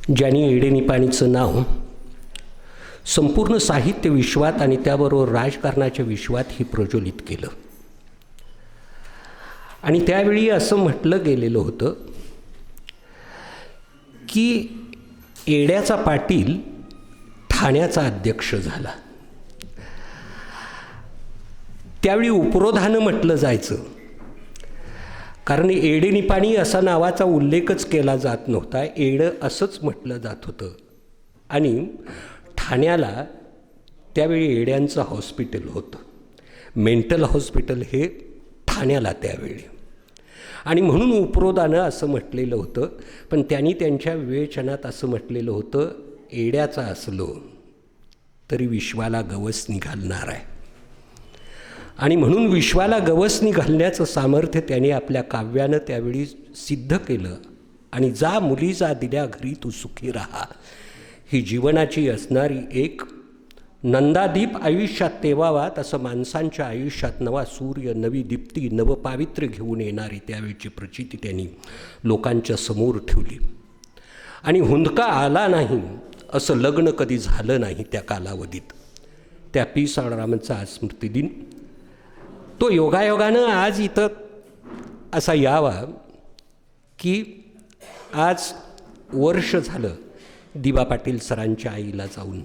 ज्यांनी एडेनिपाणीचं नाव संपूर्ण साहित्य विश्वात आणि त्याबरोबर राजकारणाच्या विश्वात ही प्रज्वलित केलं. आणि त्यावेळी असं म्हटलं गेलेलं होतं की एड्याचा पाटील ठाण्याचा अध्यक्ष झाला. त्यावेळी उपरोधानं म्हटलं जायचं, कारण एडेनिपाणी असा नावाचा उल्लेखच केला जात नव्हता. एडं असंच म्हटलं जात होतं. आणि ठाण्याला त्यावेळी एड्यांचं हॉस्पिटल होतं. मेंटल हॉस्पिटल हे ठाण्याला त्यावेळी. आणि म्हणून उपरोधानं असं म्हटलेलं होतं. पण त्यांनी त्यांच्या विवेचनात असं म्हटलेलं होतं, एड्याचा असलो तरी विश्वाला गवसणी घालणार आहे. आणि म्हणून विश्वाला गवसणी घालण्याचं सामर्थ्य त्याने आपल्या काव्यानं त्यावेळी सिद्ध केलं. आणि जा मुली जा दिल्या घरी तू सुखी राहा, ही जीवनाची असणारी एक नंदादीप आयुष्यात तेवावा, तसं माणसांच्या आयुष्यात नवा सूर्य, नवी दीप्ती, नवपावित्र्य घेऊन येणारी त्यावेळची प्रचिती त्यांनी लोकांच्या समोर ठेवली. आणि हुंदका आला नाही असं लग्न कधी झालं नाही त्या कालावधीत. त्या पी सावळरामांचा आज स्मृतिदिन, तो योगायोगानं आज इथं असा यावा की आज वर्ष झालं दिबा पाटील सरांच्या आईला जाऊन.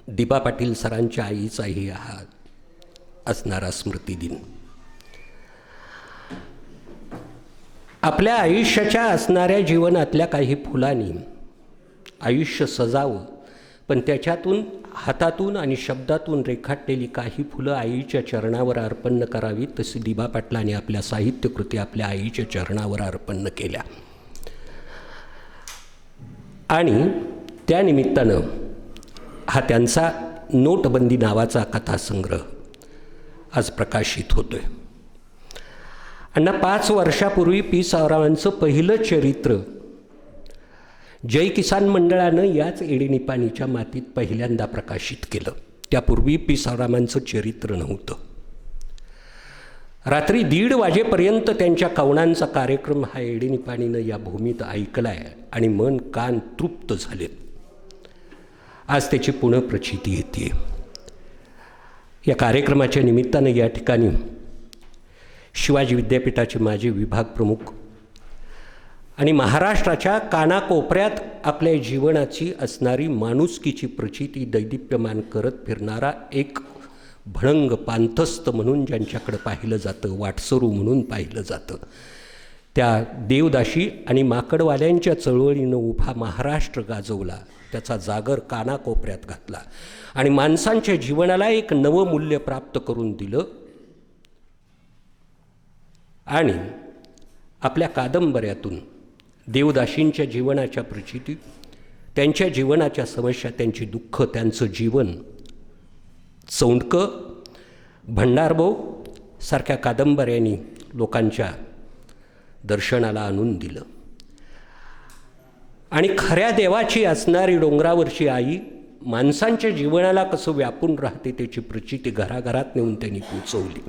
दिबा पाटील सरांच्या आईचाही हा असणारा स्मृतिदिन. आपल्या आयुष्याच्या असणाऱ्या जीवनातल्या काही फुलांनी आयुष्य सजावं, पण त्याच्यातून हातातून आणि शब्दातून रेखाटलेली काही फुलं आईच्या चरणावर अर्पण करावीत, तशी दिबा पाटलांनी आपल्या साहित्यकृती आपल्या आईच्या चरणावर अर्पण केल्या. आणि त्यानिमित्तानं हा त्यांचा नोटबंदी नावाचा कथासंग्रह आज प्रकाशित होतो आहे. आणि 5 वर्षापूर्वी पी सावळरामांचं पहिलं चरित्र जय किसान मंडळानं याच एडेनिपाणीच्या मातीत पहिल्यांदा प्रकाशित केलं. त्यापूर्वी पी सावळरामांचं चरित्र नव्हतं. रात्री 1:30 वाजेपर्यंत त्यांच्या कवनांचा कार्यक्रम हा एडेनिपाणीनं या भूमीत ऐकलाय आणि मन कान तृप्त झालेत. आज त्याची पुनःप्रचिती येते. या कार्यक्रमाच्या निमित्तानं या ठिकाणी शिवाजी विद्यापीठाचे माजी विभाग प्रमुख आणि महाराष्ट्राच्या कानाकोपऱ्यात आपल्या जीवनाची असणारी माणुसकीची प्रचिती दैदिप्यमान करत फिरणारा एक भणंग पांथस्त म्हणून ज्यांच्याकडं पाहिलं जातं, वाटसरू म्हणून पाहिलं जातं, त्या देवदाशी आणि माकडवाल्यांच्या चळवळीनं उभा महाराष्ट्र गाजवला, त्याचा जागर कानाकोपऱ्यात घातला आणि माणसांच्या जीवनाला एक नवं मूल्य प्राप्त करून दिलं. आणि आपल्या कादंबऱ्यातून देवदाशींच्या जीवनाच्या प्रचिती, त्यांच्या जीवनाच्या समस्या, त्यांची दुःख, त्यांचं जीवन चौंडकं, भंडारभाऊ सारख्या कादंबऱ्यांनी लोकांच्या दर्शनाला आणून दिलं. आणि खऱ्या देवाची असणारी डोंगरावरची आई माणसांच्या जीवनाला कसं व्यापून राहते त्याची प्रचिती घराघरात नेऊन त्यांनी पोचवली.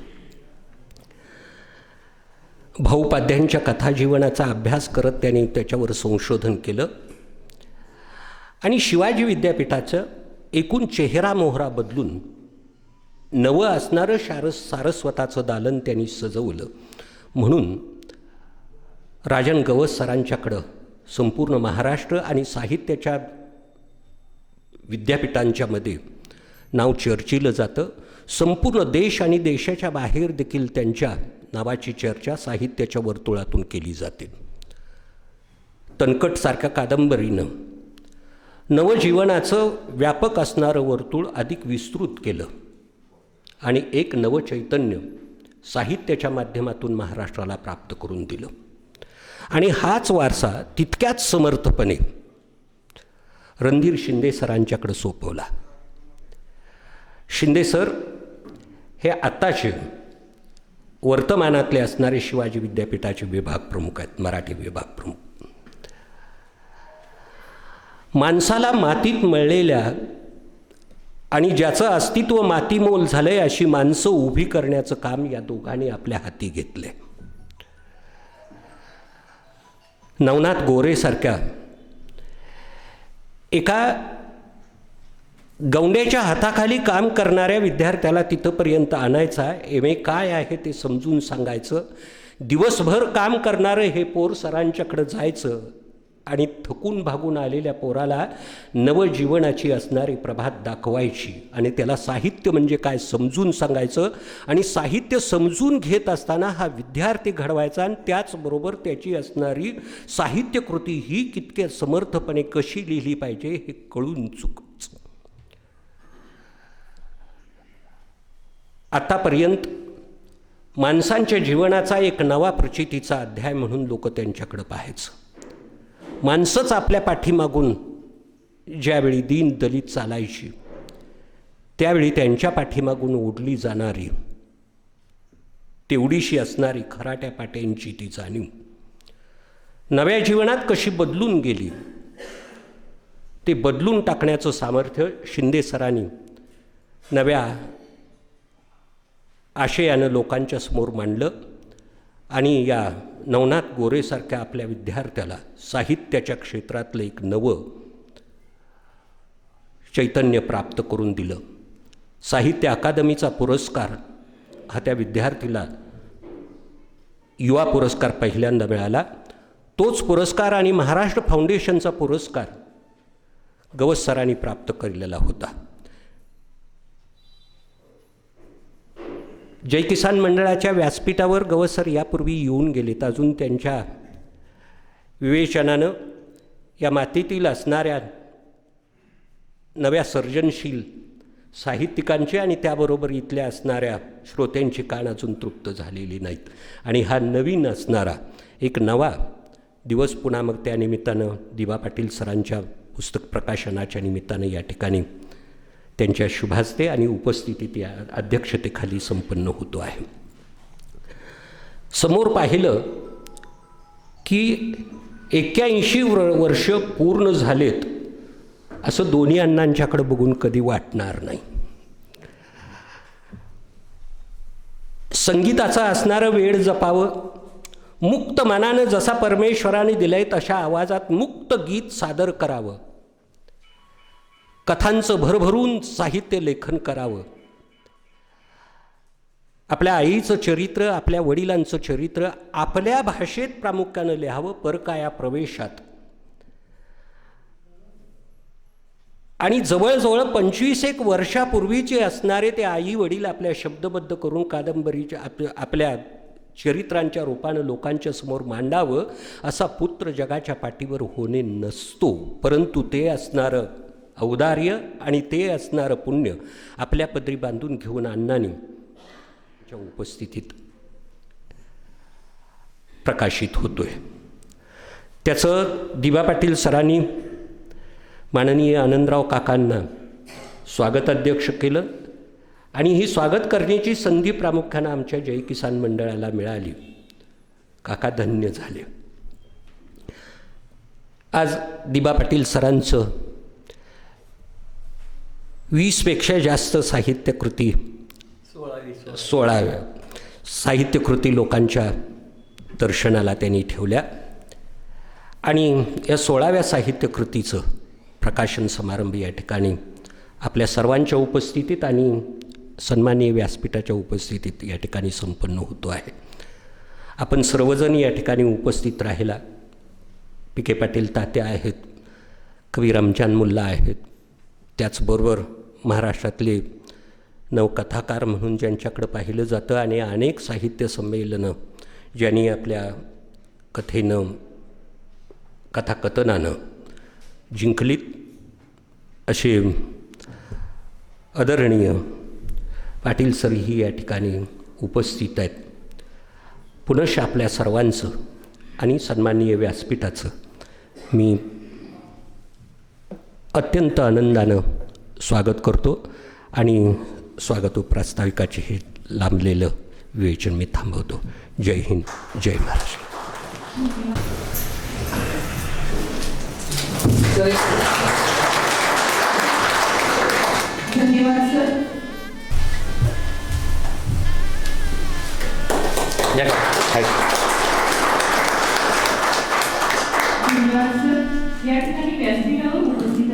भाऊपाध्यांच्या कथाजीवनाचा अभ्यास करत त्यांनी त्याच्यावर संशोधन केलं. आणि शिवाजी विद्यापीठाचं एकूण चेहरा मोहरा बदलून नवं असणारं सारस्वताचं दालन त्यांनी सजवलं. म्हणून राजन गवस सरांच्याकडं संपूर्ण महाराष्ट्र आणि साहित्याच्या विद्यापीठांच्यामध्ये नाव चर्चिलं जातं. संपूर्ण देश आणि देशाच्या बाहेर देखील त्यांच्या नावाची चर्चा साहित्याच्या वर्तुळातून केली जाते. तणकटसारख्या कादंबरीनं नवजीवनाचं व्यापक असणारं वर्तुळ अधिक विस्तृत केलं आणि एक नवं चैतन्य साहित्याच्या माध्यमातून महाराष्ट्राला प्राप्त करून दिलं. आणि हाच वारसा तितक्याच समर्थपणे रणधीर शिंदे सरांच्याकडे सोपवला. शिंदे सर हे आत्ताचे वर्तमानातले असणारे शिवाजी विद्यापीठाचे विभाग प्रमुख आहेत, मराठी विभाग प्रमुख. माणसाला मातीत मळलेल्या आणि ज्याचं अस्तित्व मातीमोल झालंय अशी माणसं उभी करण्याचं काम या दोघांनी आपल्या हाती घेतले. नवनाथ गोरेसारख्या एका गौंड्याच्या हाताखाली काम करणाऱ्या विद्यार्थ्याला तिथंपर्यंत आणायचा, MA काय आहे ते समजून सांगायचं, दिवसभर काम करणारं हे पोर सरांच्याकडं जायचं आणि थकून भागून आलेल्या पोराला नवजीवनाची असणारी प्रभात दाखवायची आणि त्याला साहित्य म्हणजे काय समजून सांगायचं आणि साहित्य समजून घेत असताना हा विद्यार्थी घडवायचा आणि त्याचबरोबर त्याची असणारी साहित्यकृती ही कितक्या समर्थपणे कशी लिहिली पाहिजे हे कळून चुकायचं. आतापर्यंत माणसांच्या जीवनाचा एक नवा प्रचितीचा अध्याय म्हणून लोक त्यांच्याकडे पाहायचं. माणसंच आपल्या पाठीमागून ज्यावेळी दीन दलित चालायची त्यावेळी त्यांच्या पाठीमागून ओढली जाणारी तेवढीशी असणारी खराट्या पाट्यांची ती जाणीव नव्या जीवनात कशी बदलून गेली ते बदलून टाकण्याचं सामर्थ्य शिंदे सरांनी नव्या आशयानं लोकांच्या समोर मांडलं आणि या नवनाथ गोरेसारख्या आपल्या विद्यार्थ्याला साहित्याच्या क्षेत्रातलं एक नवं चैतन्य प्राप्त करून दिलं. साहित्य अकादमीचा पुरस्कार हा त्या विद्यार्थीला युवा पुरस्कार पहिल्यांदा मिळाला. तोच पुरस्कार आणि महाराष्ट्र फाउंडेशनचा पुरस्कार गवस सरांनी प्राप्त केलेला होता. जय किसान मंडळाच्या व्यासपीठावर गवसर यापूर्वी येऊन गेलेत. अजून त्यांच्या विवेचनानं या मातीतील असणाऱ्या नव्या सर्जनशील साहित्यिकांची आणि त्याबरोबर इथल्या असणाऱ्या श्रोत्यांची कान अजून तृप्त झालेली नाहीत आणि हा नवीन असणारा एक नवा दिवस पुन्हा मग त्या निमित्तानं दिवा पाटील सरांच्या पुस्तक प्रकाशनाच्या निमित्तानं या ठिकाणी त्यांच्या शुभास्ते आणि उपस्थितीत या अध्यक्षतेखाली संपन्न होतो आहे. समोर पाहिलं की 81 वर्ष पूर्ण झालेत असं दोन्ही अण्णांच्याकडे बघून कधी वाटणार नाही. संगीताचा असणारं वेळ जपावं, मुक्त मनानं जसा परमेश्वराने दिलंय तशा आवाजात मुक्त गीत सादर करावं, कथांचं भरभरून साहित्य लेखन करावं, आपल्या आईचं चरित्र आपल्या वडिलांचं चरित्र आपल्या भाषेत प्रामुख्यानं लिहावं परकाया प्रवेशात. आणि जवळजवळ 25 वर्षापूर्वीचे असणारे ते आई वडील आपल्या शब्दबद्ध करून कादंबरीच्या आपल्या चरित्रांच्या रूपानं लोकांच्या समोर मांडावं असा पुत्र जगाच्या पाठीवर होणे नसतो. परंतु ते असणारं औदार्य आणि ते असणारं पुण्य आपल्या पदरी बांधून घेऊन अण्णांनी च्या उपस्थितीत प्रकाशित होतोय. त्याचं दिवा पाटील सरांनी माननीय आनंदराव काकांना स्वागत अध्यक्ष केलं आणि ही स्वागत करण्याची संधी प्रामुख्यानं आमच्या जय किसान मंडळाला मिळाली. काका धन्य झाले. आज दिवा पाटील सरांचं 20पेक्षा जास्त साहित्यकृती 16व्या साहित्यकृती लोकांच्या दर्शनाला त्यांनी ठेवल्या आणि या 16व्या साहित्यकृतीचं प्रकाशन समारंभ या ठिकाणी आपल्या सर्वांच्या उपस्थितीत आणि सन्माननीय व्यासपीठाच्या उपस्थितीत या ठिकाणी संपन्न होतो आहे. आपण सर्वजण या ठिकाणी उपस्थित राहिला. PK पाटील तात्या आहेत, कवी रमजान मुल्ला आहेत, त्याचबरोबर महाराष्ट्रातले नवकथाकार म्हणून ज्यांच्याकडं पाहिलं जातं आणि अनेक साहित्य संमेलनं ज्यांनी आपल्या कथेनं कथाकथनानं जिंकलीत असे आदरणीय पाटील सरही या ठिकाणी उपस्थित आहेत. पुनश्च आपल्या सर्वांचं आणि सन्माननीय व्यासपीठाचं मी अत्यंत आनंदानं स्वागत करतो आणि स्वागतोपरास्ताविकाचे हे लांबलेलं विवेचन मी थांबवतो. जय हिंद, जय महाराष्ट्र. धन्यवाद सर. धन्यवाद सर. या ठिकाणी व्यासपीठावर उपस्थित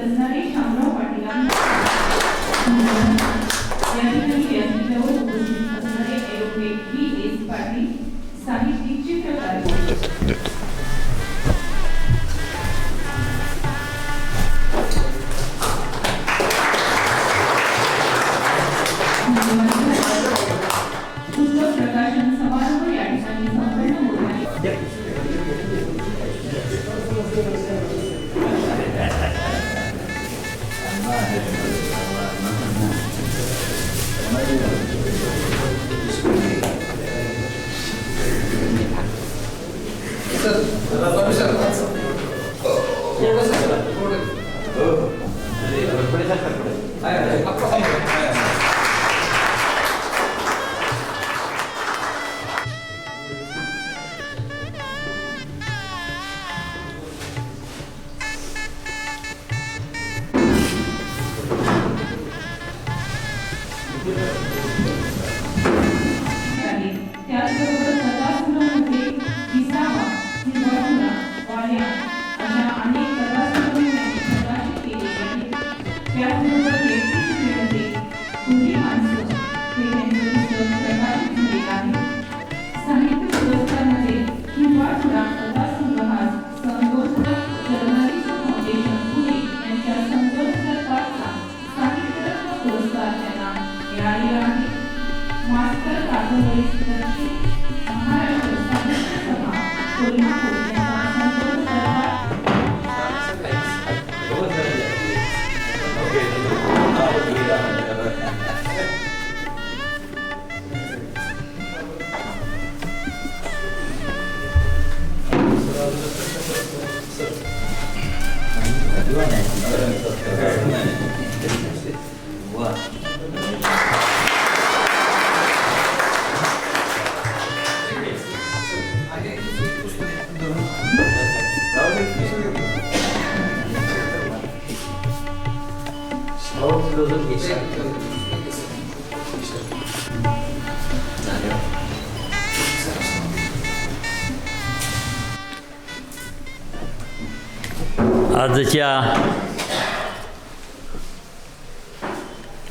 आजच्या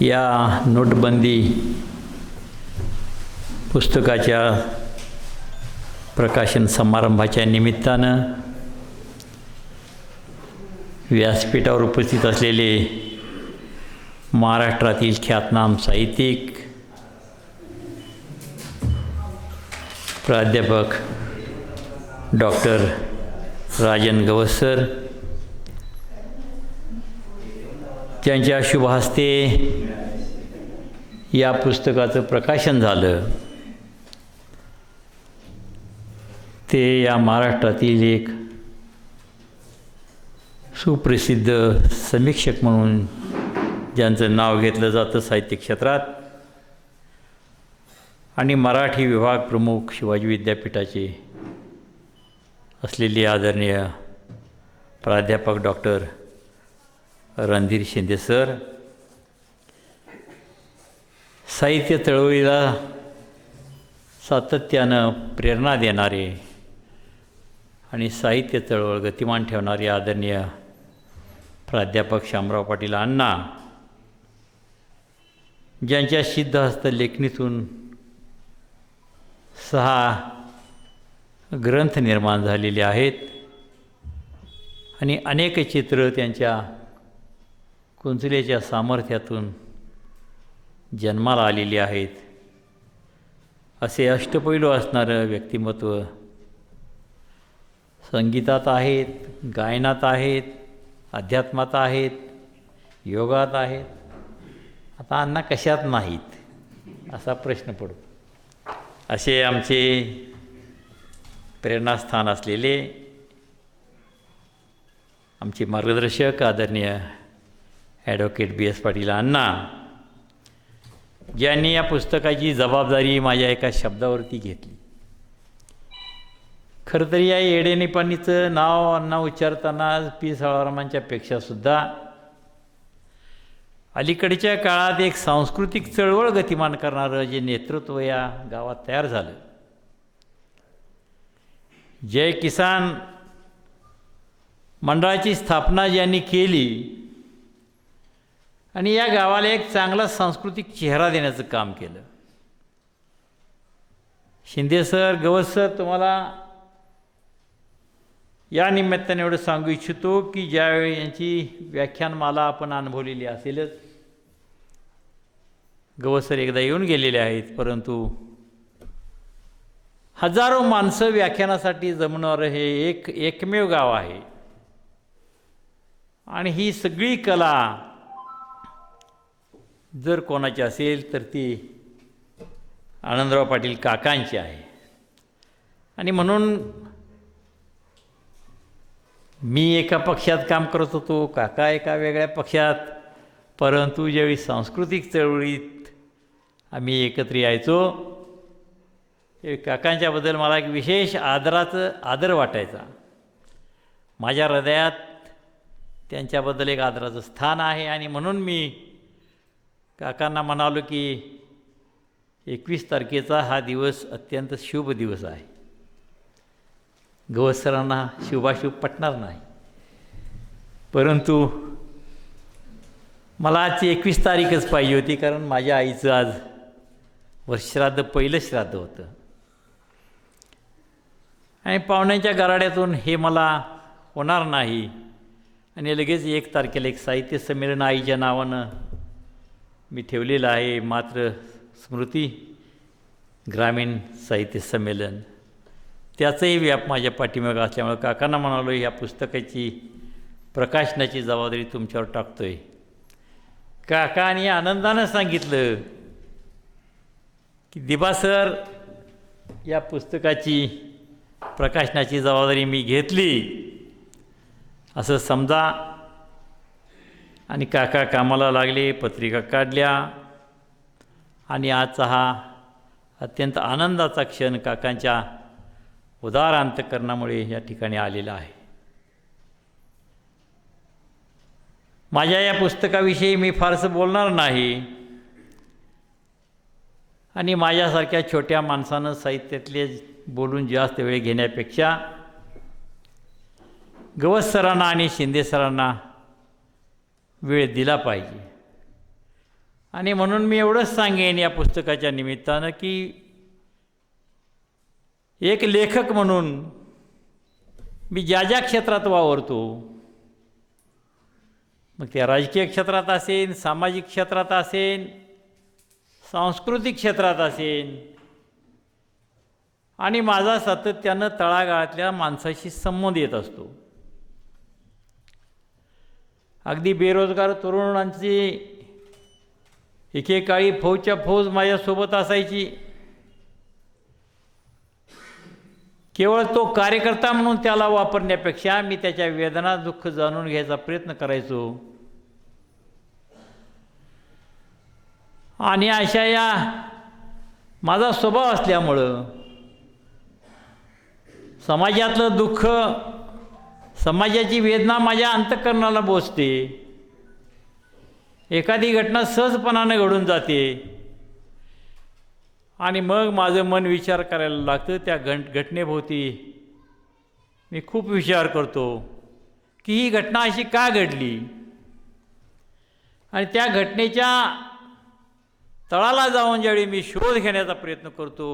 या नोटबंदी पुस्तकाच्या प्रकाशन समारंभाच्या निमित्तानं व्यासपीठावर उपस्थित असलेले महाराष्ट्रातील ख्यातनाम साहित्यिक प्राध्यापक डॉक्टर राजन गवस सर, त्यांच्या शुभ हस्ते या पुस्तकाचं प्रकाशन झालं, ते या महाराष्ट्रातील एक सुप्रसिद्ध समीक्षक म्हणून ज्यांचं नाव घेतलं जातं साहित्य क्षेत्रात आणि मराठी विभाग प्रमुख शिवाजी विद्यापीठाचे असलेले आदरणीय प्राध्यापक डॉक्टर रणधीर शिंदे सर, साहित्य चळवळीला सातत्यानं प्रेरणा देणारे आणि साहित्य चळवळ गतिमान ठेवणारे आदरणीय प्राध्यापक शामराव पाटील अण्णा, ज्यांच्या सिद्धहस्त लेखणीतून 6 ग्रंथ निर्माण झालेले आहेत आणि अनेक चित्र त्यांच्या कुंचलेच्या सामर्थ्यातून जन्माला आलेली आहेत, असे अष्टपैलू असणारं व्यक्तिमत्व संगीतात आहेत, गायनात आहेत, अध्यात्मात आहेत, योगात आहेत, आता अण्णा कशात नाहीत असा प्रश्न पडतो. असे आमचे प्रेरणास्थान असलेले आमचे मार्गदर्शक आदरणीय ॲडव्होकेट बी.एस. पाटील अण्णा, ज्यांनी या पुस्तकाची जबाबदारी माझ्या एका शब्दावरती घेतली. खरं तर या येडेनिपाणीचं नाव अण्णा उच्चारताना पी. सावळरामांच्या पेक्षासुद्धा अलीकडच्या काळात एक सांस्कृतिक चळवळ गतिमान करणारं जे नेतृत्व या गावात तयार झालं, जय किसान मंडळाची स्थापना ज्यांनी केली आणि या गावाला एक चांगला सांस्कृतिक चेहरा देण्याचं काम केलं. शिंदे सर, गवत सर, तुम्हाला या निमित्ताने एवढं सांगू इच्छितो की ज्यावेळी यांची व्याख्यानमाला आपण अनुभवलेली असेलच. गवत सर एकदा येऊन गेलेले आहेत, परंतु हजारो माणसं व्याख्यानासाठी जमणारं हे एकमेव गाव आहे. आणि ही सगळी कला जर कोणाची असेल तर ती आनंदराव पाटील काकांची आहे. आणि म्हणून मी एका पक्षात काम करत होतो, काका एका वेगळ्या पक्षात, परंतु ज्यावेळी सांस्कृतिक चळवळीत आम्ही एकत्र यायचो त्यावेळी काकांच्याबद्दल मला एक विशेष आदर वाटायचा. माझ्या हृदयात त्यांच्याबद्दल एक आदराचं स्थान आहे. आणि म्हणून मी काकांना म्हणालो की 21 तारखेचा हा दिवस अत्यंत शुभ दिवस आहे. गवत सरांना शुभाशुभ पटणार नाही, परंतु मला आजची 21 तारीखच पाहिजे होती, कारण माझ्या आईचं आज वर्षश्राद्ध, पहिलं श्राद्ध होतं. आणि पाहुण्यांच्या गराड्यातून हे मला होणार नाही. आणि लगेच 1 तारखेला एक साहित्य संमेलन आईच्या नावानं मी ठेवलेलं आहे, मात्र स्मृती ग्रामीण साहित्य संमेलन. त्याचंही व्याप माझ्या पाठीमागं असल्यामुळं काकांना म्हणालो ह्या पुस्तकाची प्रकाशनाची जबाबदारी तुमच्यावर टाकतो आहे. काकांनी आनंदानं सांगितलं की दिबा सर, या पुस्तकाची प्रकाशनाची जबाबदारी मी घेतली असं समजा. आणि काका कामाला लागले, पत्रिका काढल्या. आणि आजचा हा अत्यंत आनंदाचा क्षण काकांच्या उदार अंतःकरणामुळे या ठिकाणी आलेला आहे. माझ्या या पुस्तकाविषयी मी फारसं बोलणार नाही. आणि माझ्यासारख्या छोट्या माणसानं साहित्यातले बोलून जास्त वेळ घेण्यापेक्षा गवत सरांना आणि शिंदे सरांना वेळ दिला पाहिजे. आणि म्हणून मी एवढंच सांगेन या पुस्तकाच्या निमित्तानं की एक लेखक म्हणून मी ज्या ज्या क्षेत्रात वावरतो, मग त्या राजकीय क्षेत्रात असेल, सामाजिक क्षेत्रात असेल, सांस्कृतिक क्षेत्रात असेल, आणि माझा सातत्यानं तळागाळातल्या माणसाशी संबंध येत असतो. अगदी बेरोजगार तरुणांची एकेकाळी फौजच्या फौज माझ्यासोबत असायची. केवळ तो कार्यकर्ता म्हणून त्याला वापरण्यापेक्षा मी त्याच्या वेदना, दुःख जाणून घ्यायचा प्रयत्न करायचो. आणि अशा या माझा स्वभाव असल्यामुळं समाजातलं दुःख, समाजाची वेदना माझ्या अंतःकरणाला बोचते. एखादी घटना सहजपणानं घडून जाते आणि मग माझं मन विचार करायला लागतं. त्या घटनेभोवती मी खूप विचार करतो की ही घटना अशी का घडली, आणि त्या घटनेच्या तळाला जाऊन ज्यावेळी मी शोध घेण्याचा प्रयत्न करतो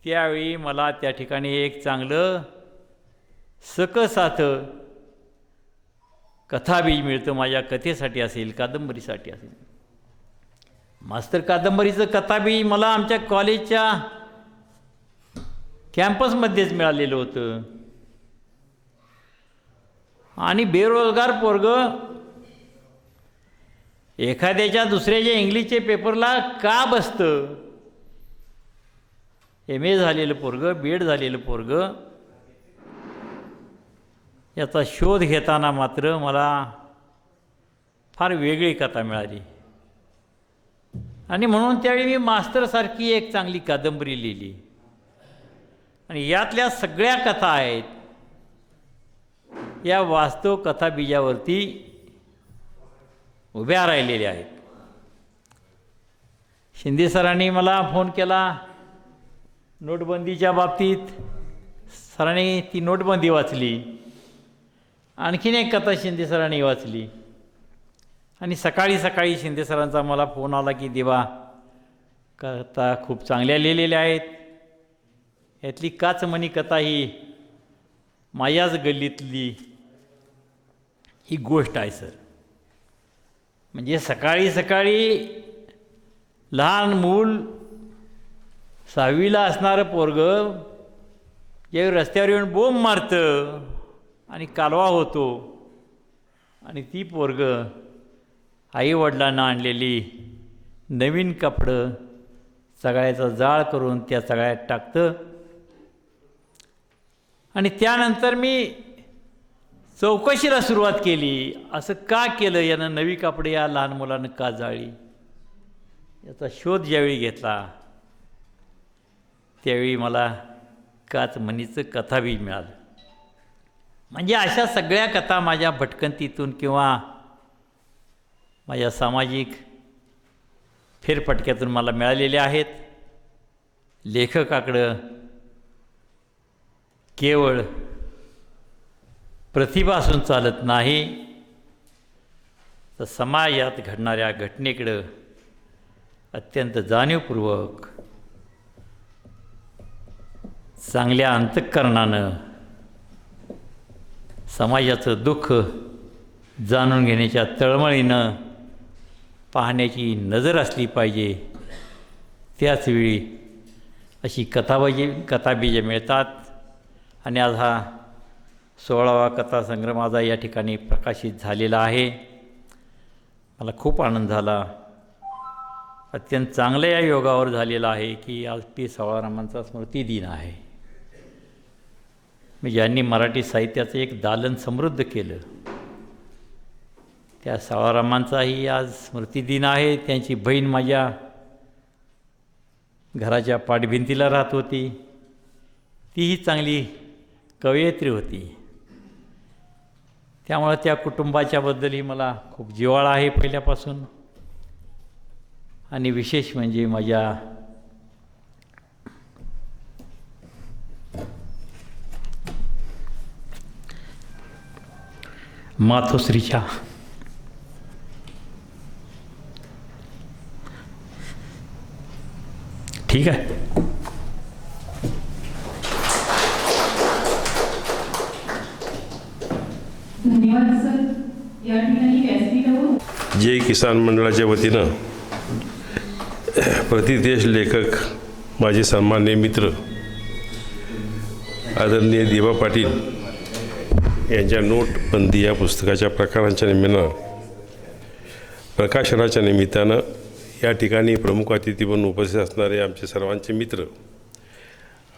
त्यावेळी मला त्या ठिकाणी एक चांगलं सकसाथं कथाबीज मिळतं. माझ्या कथेसाठी असेल, कादंबरीसाठी असेल. मास्तर कादंबरीचं कथाबीज मला आमच्या कॉलेजच्या कॅम्पसमध्येच मिळालेलं होतं. आणि बेरोजगार पोरगं एखाद्याच्या दुसऱ्याच्या इंग्लिशच्या पेपरला का बसतं, MA झालेलं पोरगं, BEd झालेलं पोरगं, याचा शोध घेताना मात्र मला फार वेगळी कथा मिळाली. आणि म्हणून त्यावेळी मी मास्तरसारखी एक चांगली कादंबरी लिहिली. आणि यातल्या सगळ्या कथा आहेत या वास्तव कथा बीजावरती उभ्या राहिलेल्या आहेत. शिंदे सरांनी मला फोन केला नोटबंदीच्या बाबतीत. सरांनी ती नोटबंदी वाचली. आणखीन एक कथा शिंदे सरांनी वाचली. आणि सकाळी सकाळी शिंदे सरांचा मला फोन आला की देवा कथा खूप चांगल्या लिहिलेल्या आहेत, यातली काचमणी कथा ही माझ्याच गल्लीतली ही गोष्ट आहे सर. म्हणजे सकाळी सकाळी लहान मूल 6वीला असणारं पोरगं ज्यावेळी रस्त्यावर येऊन बोंब मारतं आणि कालवा होतो आणि ती पोरगं आईवडिलांना आणलेली नवीन कपडं सगळ्याचा जाळ करून त्या सगळ्यात टाकतं. आणि त्यानंतर मी चौकशीला सुरुवात केली, असं का केलं, यानं नवी कपडे या लहान मुलानं का जाळली, याचा शोध ज्यावेळी घेतला त्यावेळी मला काचमणीचं कथा बी मिळालं. म्हणजे अशा सगळ्या कथा माझ्या भटकंतीतून किंवा माझ्या सामाजिक फेरफटक्यातून मला मिळालेल्या आहेत. लेखकाकडं केवळ प्रतिभा असून चालत नाही, तर समाजात घडणाऱ्या घटनेकडं अत्यंत जाणीवपूर्वक चांगल्या अंतःकरणानं समाजाचं दुःख जाणून घेण्याच्या तळमळीनं पाहण्याची नजर असली पाहिजे. त्याचवेळी अशी कथाबीजे मिळतात. आणि आज हा 16वा कथासंग्रह माझा या ठिकाणी प्रकाशित झालेला आहे. मला खूप आनंद झाला. अत्यंत चांगल्या या योगावर झालेला आहे की आज पी सावळारामांचा स्मृतिदिन आहे. ज्यांनी मराठी साहित्याचं एक दालन समृद्ध केलं, त्या सावळारामांचाही आज स्मृतिदिन आहे. त्यांची बहीण माझ्या घराच्या पाठभिंतीला राहत होती, तीही चांगली कवयित्री होती. त्यामुळे त्या कुटुंबाच्याबद्दलही मला खूप जिव्हाळा आहे पहिल्यापासून. आणि विशेष म्हणजे माझ्या मातोश्रीच्या ठीक आहे. धन्यवाद सर. या ठिकाणी व्यासपीठावर जय किसान मंडळाच्या वतीनं प्रतिदेश लेखक माझे सन्माननीय मित्र आदरणीय दिवा पाटील यांच्या नोटबंदी या पुस्तकाच्या प्रकारांच्या निमित्तानं प्रकाशनाच्या निमित्तानं या ठिकाणी प्रमुख अतिथी म्हणून उपस्थित असणारे आमचे सर्वांचे मित्र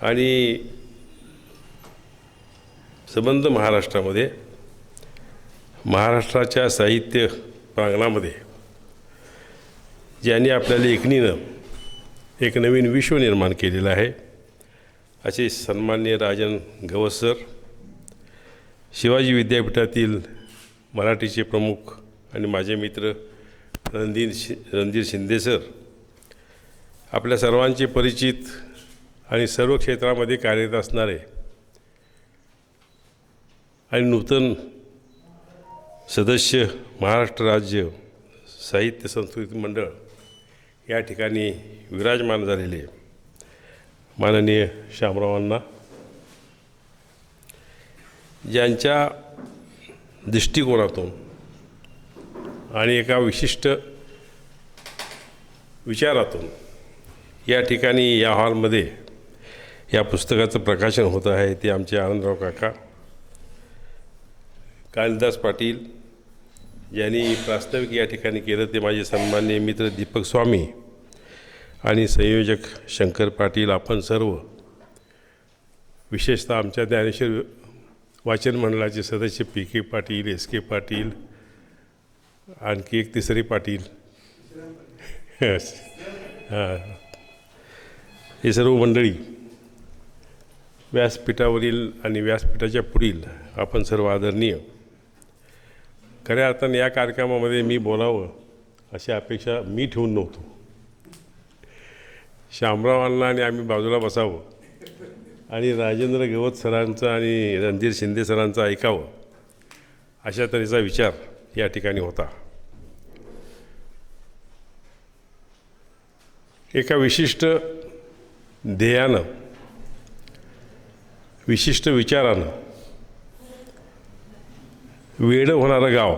आणि संबंध महाराष्ट्रामध्ये महाराष्ट्राच्या साहित्य प्रांगणामध्ये ज्यांनी आपल्या लेखणीनं एक नवीन विश्व निर्माण केलेलं आहे असे सन्माननीय राजन गवस सर, शिवाजी विद्यापीठातील मराठीचे प्रमुख आणि माझे मित्र रणधीर शिंदे सर, आपल्या सर्वांचे परिचित आणि सर्व क्षेत्रामध्ये कार्यरत असणारे आणि नूतन सदस्य महाराष्ट्र राज्य साहित्य संस्कृती मंडळ या ठिकाणी विराजमान झालेले माननीय शामरावांना, ज्यांच्या दृष्टिकोनातून आणि एका विशिष्ट विचारातून या ठिकाणी या हॉलमध्ये या पुस्तकाचं प्रकाशन होत आहे ते आमचे आनंदराव काका, कालिदास पाटील, ज्यांनी प्रास्ताविक या ठिकाणी केलं ते माझे सन्माननीय मित्र दीपक स्वामी आणि संयोजक शंकर पाटील, आपण सर्व, विशेषतः आमच्या ज्ञानेश्वर वाचन मंडळाचे सदस्य PK पाटील, SK पाटील, आणखी एक तिसरे पाटील, हां, हे सर्व मंडळी, व्यासपीठावरील आणि व्यासपीठाच्या पुढील आपण सर्व आदरणीय. खऱ्या अर्थाने या कार्यक्रमामध्ये मी बोलावं अशी अपेक्षा मी ठेवून नव्हतो. शामरावांना आणि आम्ही बाजूला बसावं आणि राजेंद्र गवत सरांचा आणि रणधीर शिंदे सरांचा ऐकावं अशा तऱ्हेचा विचार या ठिकाणी होता. एका विशिष्ट ध्येयानं, विशिष्ट विचारानं वेडं होणारं गाव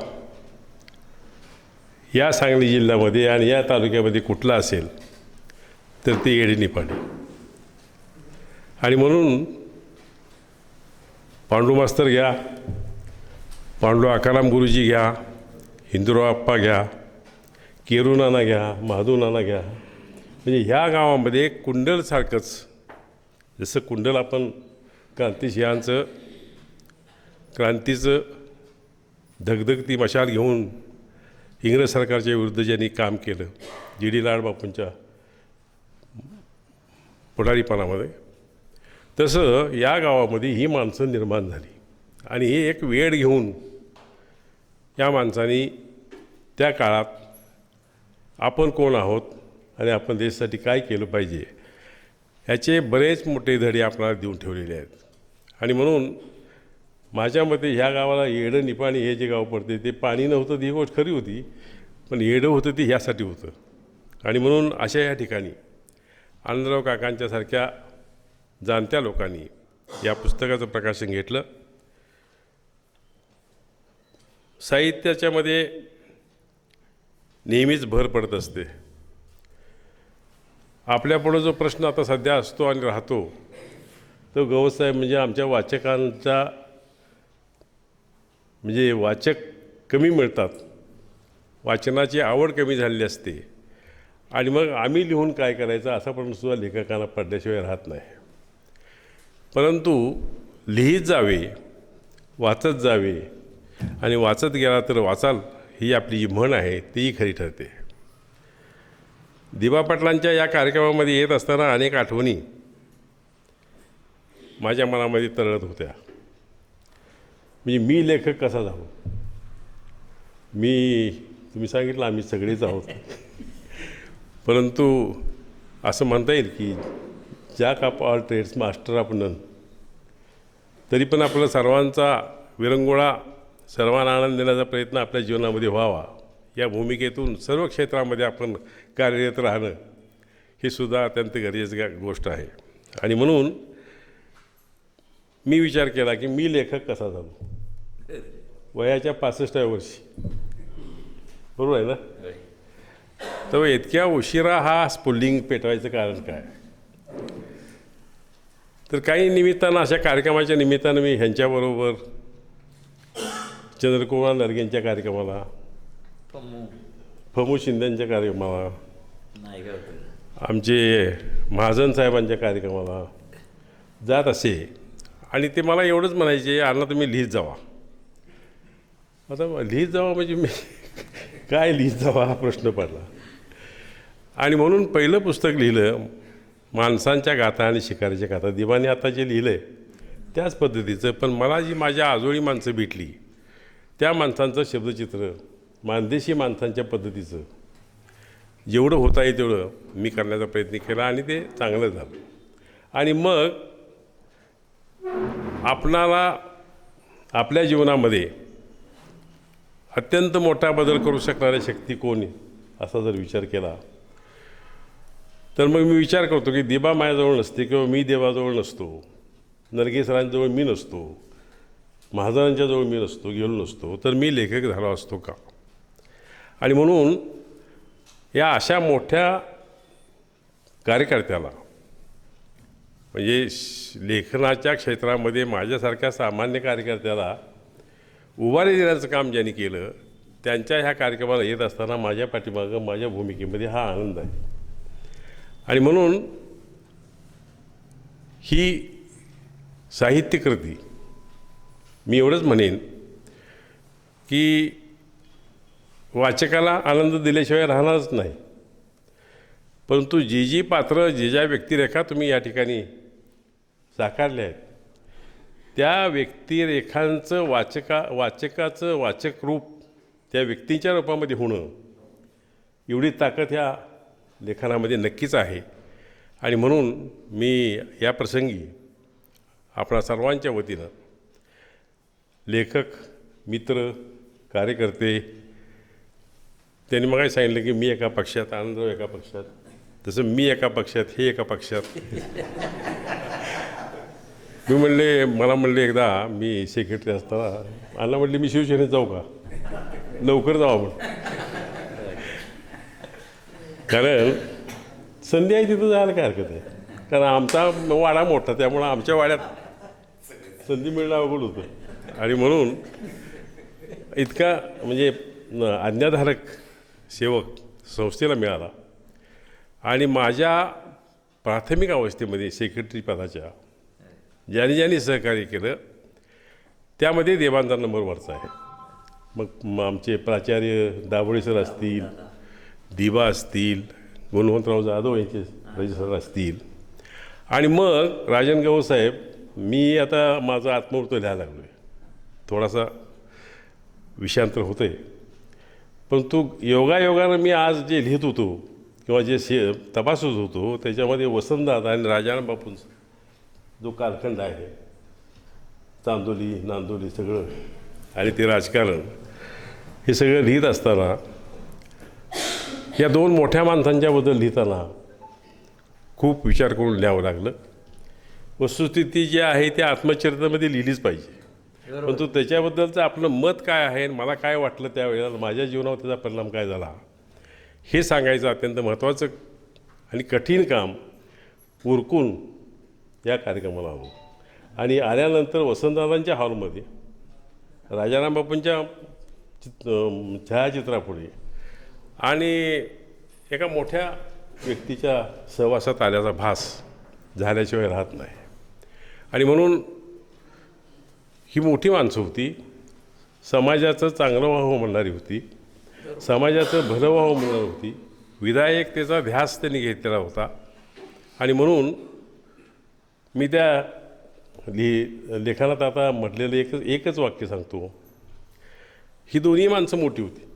या सांगली जिल्ह्यामध्ये आणि या तालुक्यामध्ये कुठलं असेल तर ते एडे-निपाणी. आणि म्हणून पांडू मास्तर घ्या, पांडू आकाराम गुरुजी घ्या, हिंदूराव आप्पा घ्या, केरू नाना घ्या, महादू नाना घ्या, म्हणजे ह्या गावामध्ये कुंडलसारखंच, जसं कुंडल आपण क्रांतिसिंहांचं क्रांतीचं धगधगती मशाल घेऊन इंग्रज सरकारच्या विरुद्ध ज्यांनी काम केलं जी.डी. लाडबापूंच्या पुढारीपणामध्ये, तसं या गावामध्ये ही माणसं निर्माण झाली. आणि हे एक वेळ घेऊन या माणसांनी त्या काळात आपण कोण आहोत आणि आपण देशासाठी काय केलं पाहिजे ह्याचे बरेच मोठे धडे आपल्याला देऊन ठेवलेले आहेत. आणि म्हणून माझ्या मते ह्या गावाला येडं निपाणी हे जे गाव पडते ते पाणी नव्हतं ही गोष्ट खरी होती, पण येडं होतं ती ह्यासाठी होतं. आणि म्हणून अशा या ठिकाणी आनंदराव काकांच्यासारख्या जाणत्या लोकांनी या पुस्तकाचं प्रकाशन घेतलं. साहित्याच्यामध्ये नेहमीच भर पडत असते. आपल्यापुढं जो प्रश्न आता सध्या असतो आणि राहतो तो गवसाहेब म्हणजे आमच्या वाचकांचा म्हणजे वाचक कमी मिळतात, वाचनाची आवड कमी झालेली असते आणि मग आम्ही लिहून काय करायचं असा प्रश्नसुद्धा लेखकांना पडल्याशिवाय राहत नाही. परंतु लिहित जावे, वाचत जावे आणि वाचत गेला तर वाचाल ही आपली जी म्हण आहे तीही खरी ठरते. दिबा पाटलांच्या या कार्यक्रमामध्ये येत असताना अनेक आठवणी माझ्या मनामध्ये तरळत होत्या. म्हणजे मी लेखक कसा झालो, तुम्ही सांगितलं आम्ही सगळेच आहोत, परंतु असं म्हणता येईल की jack of all trades master of none. तरी पण आपला सर्वांचा विरंगुळा, सर्वांना आनंद देण्याचा प्रयत्न आपल्या जीवनामध्ये व्हावा या भूमिकेतून सर्व क्षेत्रामध्ये आपण कार्यरत राहणं ही सुद्धा अत्यंत गरजेची गोष्ट आहे. आणि म्हणून मी विचार केला की मी लेखक कसा झालो वयाच्या 65व्या वर्षी, बरोबर आहे ना. तर इतक्या उशिरा हा स्पुल्लिंग पेटवायचं कारण काय. तर काही निमित्तानं अशा कार्यक्रमाच्या निमित्तानं मी ह्यांच्याबरोबर चंद्रकुमार नरगेंच्या कार्यक्रमाला, फमू शिंदेंच्या कार्यक्रमाला, आमचे महाजन साहेबांच्या कार्यक्रमाला जात असे. आणि ते मला एवढंच म्हणायचे, अण्णा तुम्ही लिहित जावा. आता लिहित जावा म्हणजे मी काय लिहित जावा हा प्रश्न पडला. आणि म्हणून पहिलं पुस्तक लिहिलं माणसांच्या गाथा आणि शिकारीच्या गाथा. दिवाने आता जे लिहिलं आहे त्याच पद्धतीचं, पण मला जी माझ्या आजोळी माणसं भेटली त्या माणसांचं शब्दचित्र मानदेशी माणसांच्या पद्धतीचं जेवढं होता येईल तेवढं मी करण्याचा प्रयत्न केला आणि ते चांगलं झालं. आणि मग आपणाला आपल्या जीवनामध्ये अत्यंत मोठा बदल करू शकणाऱ्या शक्ती कोण असा जर विचार केला तर मग मी विचार करतो की दिबा माझ्याजवळ नसते किंवा मी देवाजवळ नसतो, नरगे सरांजवळ मी नसतो, महाजनांच्याजवळ मी नसतो, गेलो नसतो, तर मी लेखक झालो असतो का. आणि म्हणून या अशा मोठ्या कार्यकर्त्याला म्हणजे लेखनाच्या क्षेत्रामध्ये माझ्यासारख्या सामान्य कार्यकर्त्याला उभारी देण्याचं काम ज्यांनी केलं त्यांच्या ह्या कार्यक्रमाला येत असताना माझ्या पाठीमागं माझ्या भूमिकेमध्ये हा आनंद आहे. आणि म्हणून ही साहित्यकृती मी एवढंच म्हणेन की वाचकाला आनंद दिल्याशिवाय राहणारच नाही, परंतु जी जी पात्र जे ज्या व्यक्तिरेखा तुम्ही या ठिकाणी साकारल्या आहेत त्या व्यक्तिरेखांचं वाचकाचं वाचक रूप त्या व्यक्तीच्या रूपामध्ये होणं एवढी ताकद ह्या लेखनामध्ये नक्कीच आहे. आणि म्हणून मी या प्रसंगी आपणा सर्वांच्या वतीनं लेखक, मित्र, कार्यकर्ते, त्यांनी मग सांगितलं की मी एका पक्षात, आनंदराव एका पक्षात, तसं मी एका पक्षात, हे एका पक्षात. मी मला म्हणले एकदा, मी सेक्रेटरी असताना अण्णा म्हणले, मी शिवसेनेत जाऊ का? लवकर जावा म्हणून. कारण संधी आहे तिथं जायला काय हरकत आहे. कारण आमचा वाडा मोठा, त्यामुळं आमच्या वाड्यात संधी मिळणं अवघड होतं. आणि म्हणून इतका म्हणजे आज्ञाधारक सेवक संस्थेला मिळाला. आणि माझ्या प्राथमिक अवस्थेमध्ये सेक्रेटरी पदाच्या ज्यांनी सहकार्य केलं त्यामध्ये देवांचा नंबर वरचा आहे. मग आमचे प्राचार्य दाभोळे सर असतील, दिबा असतील, गुणवंतराव जाधव यांचे सर असतील. आणि मग राजन गवसाहेब, मी आता माझा आत्मवृत्त लिहायला लागलो आहे. थोडासा विषयांतर होतं आहे, परंतु योगायोगानं मी आज जे लिहित होतो किंवा जे तपासत होतो त्याच्यामध्ये वसंतदादा आणि राजाराम बापूंचा जो कालखंड आहे, चांदोली नांदोली सगळं आणि ते राजकारण, हे सगळं लिहित असताना या दोन मोठ्या माणसांच्याबद्दल लिहिताना खूप विचार करून लिहावं लागलं. वस्तुस्थिती जी आहे ती आत्मचरित्रामध्ये लिहिलीच पाहिजे, परंतु त्याच्याबद्दलचं आपलं मत काय आहे, मला काय वाटलं त्यावेळेला, माझ्या जीवनावर त्याचा परिणाम काय झाला, हे सांगायचं अत्यंत महत्त्वाचं आणि कठीण काम उरकून या कार्यक्रमाला आलो. आणि आल्यानंतर वसंतदादांच्या हॉलमध्ये राजाराम बापूंच्या छायाचित्रापुढे आणि एका मोठ्या व्यक्तीच्या सहवासात आल्याचा भास झाल्याशिवाय राहत नाही. आणि म्हणून ही मोठी माणसं होती, समाजाचं चांगलं व्हावं म्हणणारी होती, समाजाचं भलं व्हावं म्हणणारी होती, विधायकतेचा ध्यास त्यांनी घेतलेला होता. आणि म्हणून मी त्या लेखनात आता म्हटलेलं एकच वाक्य सांगतो. ही दोन्ही माणसं मोठी होती,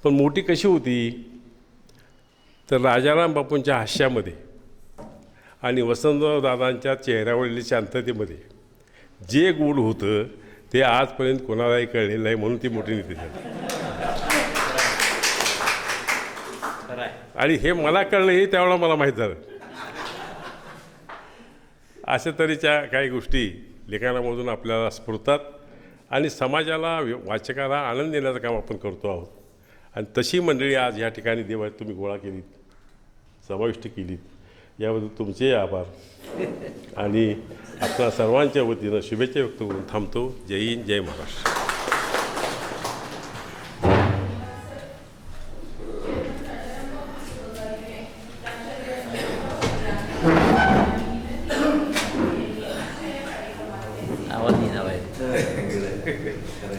पण मोठी कशी होती तर राजाराम बापूंच्या हास्यामध्ये आणि वसंतराव दादांच्या चेहऱ्यावरील शांततेमध्ये जे गूढ होतं ते आजपर्यंत कोणालाही कळलेलं नाही, म्हणून ती मोठी नेते झाली. आणि हे मला कळलं, हे त्यावेळेला मला माहीत झालं. अशा तऱ्हेच्या काही गोष्टी लेखनामधून आपल्याला स्फुरतात आणि समाजाला, वाचकाला आनंद देण्याचं काम आपण करतो आहोत. आणि तशी मंडळी आज या ठिकाणी देवा तुम्ही गोळा केलीत, समाविष्ट केलीत, याबद्दल तुमचे आभार. आणि आपल्या सर्वांच्या वतीनं शुभेच्छा व्यक्त करून थांबतो. जय हिंद, जय महाराष्ट्र.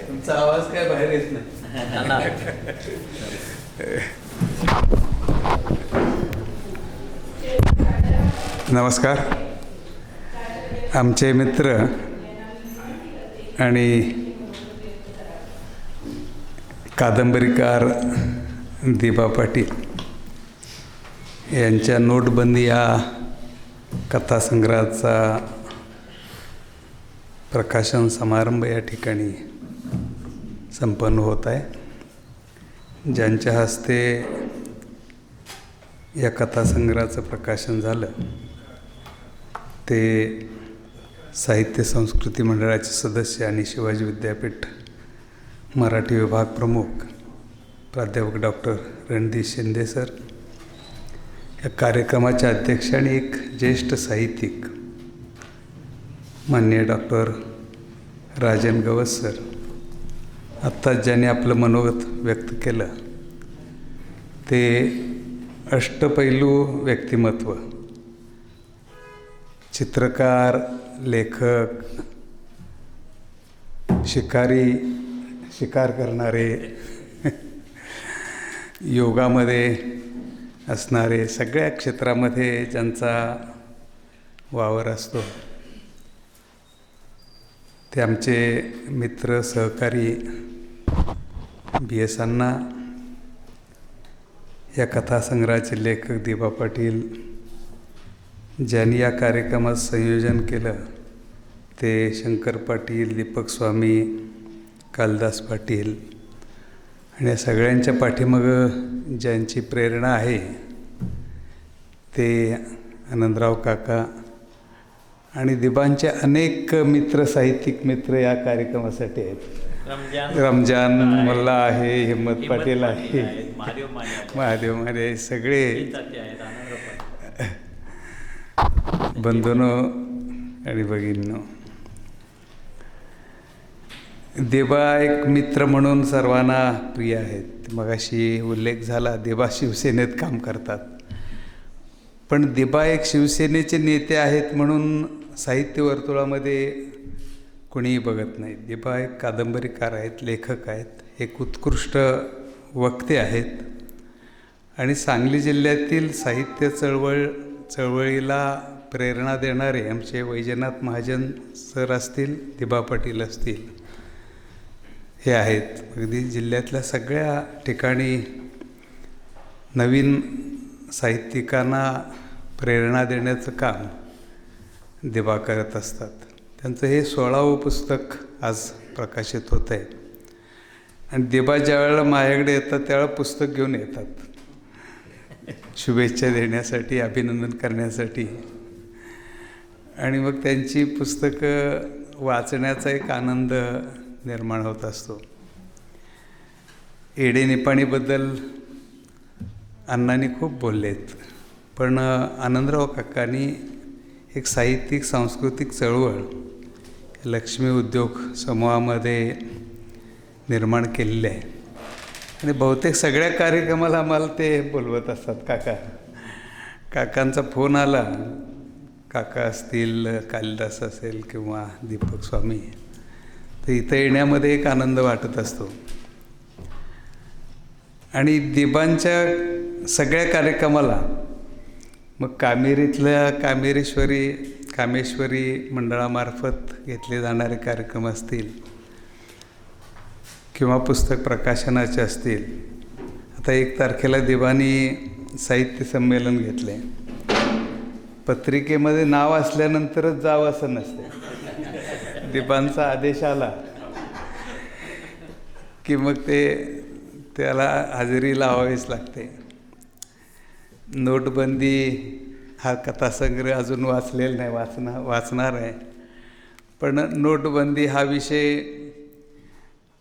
तुमचा आवाज काय बाहेर येत नाही. नमस्कार. आमचे मित्र आणि कादंबरीकार दिबा पाटील यांच्या नोटबंदी या कथासंग्रहाचा प्रकाशन समारंभ या ठिकाणी संपन्न होत आहे. ज्यांच्या हस्ते या कथासंग्रहाचं प्रकाशन झालं ते साहित्य संस्कृती मंडळाचे सदस्य आणि शिवाजी विद्यापीठ मराठी विभाग प्रमुख प्राध्यापक डॉक्टर रणदीप शिंदे सर, या कार्यक्रमाचे अध्यक्ष आणि एक ज्येष्ठ साहित्यिक माननीय डॉक्टर राजन गवस सर. आत्ताच ज्याने आपलं मनोगत व्यक्त केलं ते अष्टपैलू व्यक्तिमत्व, चित्रकार, लेखक, शिकार करणारे, योगामध्ये असणारे, सगळ्या क्षेत्रामध्ये ज्यांचा वावर असतो ते आमचे मित्र सहकारी बी एस अण्णा, या कथासंग्रहाचे लेखक दिबा पाटील, ज्यांनी या कार्यक्रमात संयोजन केलं ते शंकर पाटील, दीपक स्वामी, कालिदास पाटील, आणि या सगळ्यांच्या पाठीमागं ज्यांची प्रेरणा आहे ते आनंदराव काका आणि दिबांचे अनेक मित्र, साहित्यिक मित्र या कार्यक्रमासाठी आहेत. रमजान मुल्ला आहे, हिम्मत पाटील आहे, महादेव माने, सगळे बंधूंनो आणि भगिनींनो, देबा एक मित्र म्हणून सर्वांना प्रिय आहेत. मगाशी उल्लेख झाला, देबा शिवसेनेत काम करतात. पण देबा एक शिवसेनेचे नेते आहेत म्हणून साहित्य वर्तुळामध्ये कोणीही बघत नाही. देबा एक कादंबरीकार आहेत, लेखक आहेत, एक उत्कृष्ट वक्ते आहेत आणि सांगली जिल्ह्यातील साहित्य चळवळीला प्रेरणा देणारे आमचे वैजनाथ महाजन सर असतील, दिबा पाटील असतील, हे आहेत. अगदी जिल्ह्यातल्या सगळ्या ठिकाणी नवीन साहित्यिकांना प्रेरणा देण्याचं काम दिबा करत असतात. त्यांचं हे 16वं पुस्तक आज प्रकाशित होतं आहे. आणि दिबा ज्या वेळेला माझ्याकडे येतात त्यावेळेला पुस्तक घेऊन येतात, शुभेच्छा देण्यासाठी, अभिनंदन करण्यासाठी. आणि मग त्यांची पुस्तकं वाचण्याचा एक आनंद निर्माण होत असतो. एडे निपाणीबद्दल अण्णांनी खूप बोललेत, पण आनंदराव काकांनी एक साहित्यिक सांस्कृतिक चळवळ लक्ष्मी उद्योग समूहामध्ये निर्माण केलेली आहे. आणि बहुतेक सगळ्या कार्यक्रमाला आम्हाला ते बोलवत असतात. काकांचा फोन आला, काका असतील, कालिदास असेल किंवा दीपक स्वामी, तर इथं येण्यामध्ये एक आनंद वाटत असतो. आणि दिबांच्या सगळ्या कार्यक्रमाला मग कामेरीतल्या कामेश्वरी मंडळामार्फत घेतले जाणारे कार्यक्रम असतील किंवा पुस्तक प्रकाशनाचे असतील. आता 1 तारखेला दिबांनी साहित्य संमेलन घेतलं आहे. पत्रिकेमध्ये नाव असल्यानंतरच जावं असं नसते. दिबांचा आदेश आला की मग त्याला हजेरी लावावीच लागते. नोटबंदी हा कथासंग्रह अजून वाचलेला नाही, वाचणार आहे. पण नोटबंदी हा विषय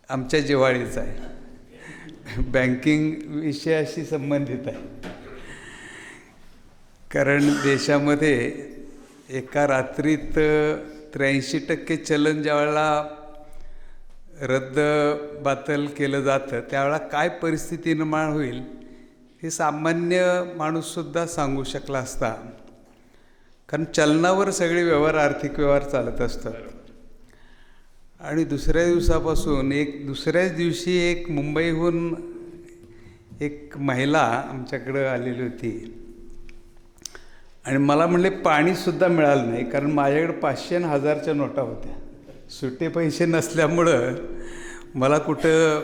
आमच्या जिव्हाळीचा आहे, बँकिंग विषयाशी संबंधित आहे. कारण देशामध्ये एका रात्रीत 83% चलन ज्यावेळेला रद्द-बातल केलं जातं त्यावेळेला काय परिस्थिती निर्माण होईल हे सामान्य माणूससुद्धा सांगू शकला असता. कारण चलनावर सगळे व्यवहार, आर्थिक व्यवहार चालत असतात. आणि दुसऱ्याच दिवशी एक मुंबईहून एक महिला आमच्याकडं आलेली होती आणि मला म्हणले पाणीसुद्धा मिळालं नाही, कारण माझ्याकडे 500 आणि 1000च्या नोटा होत्या. सुट्टे पैसे नसल्यामुळं मला कुठं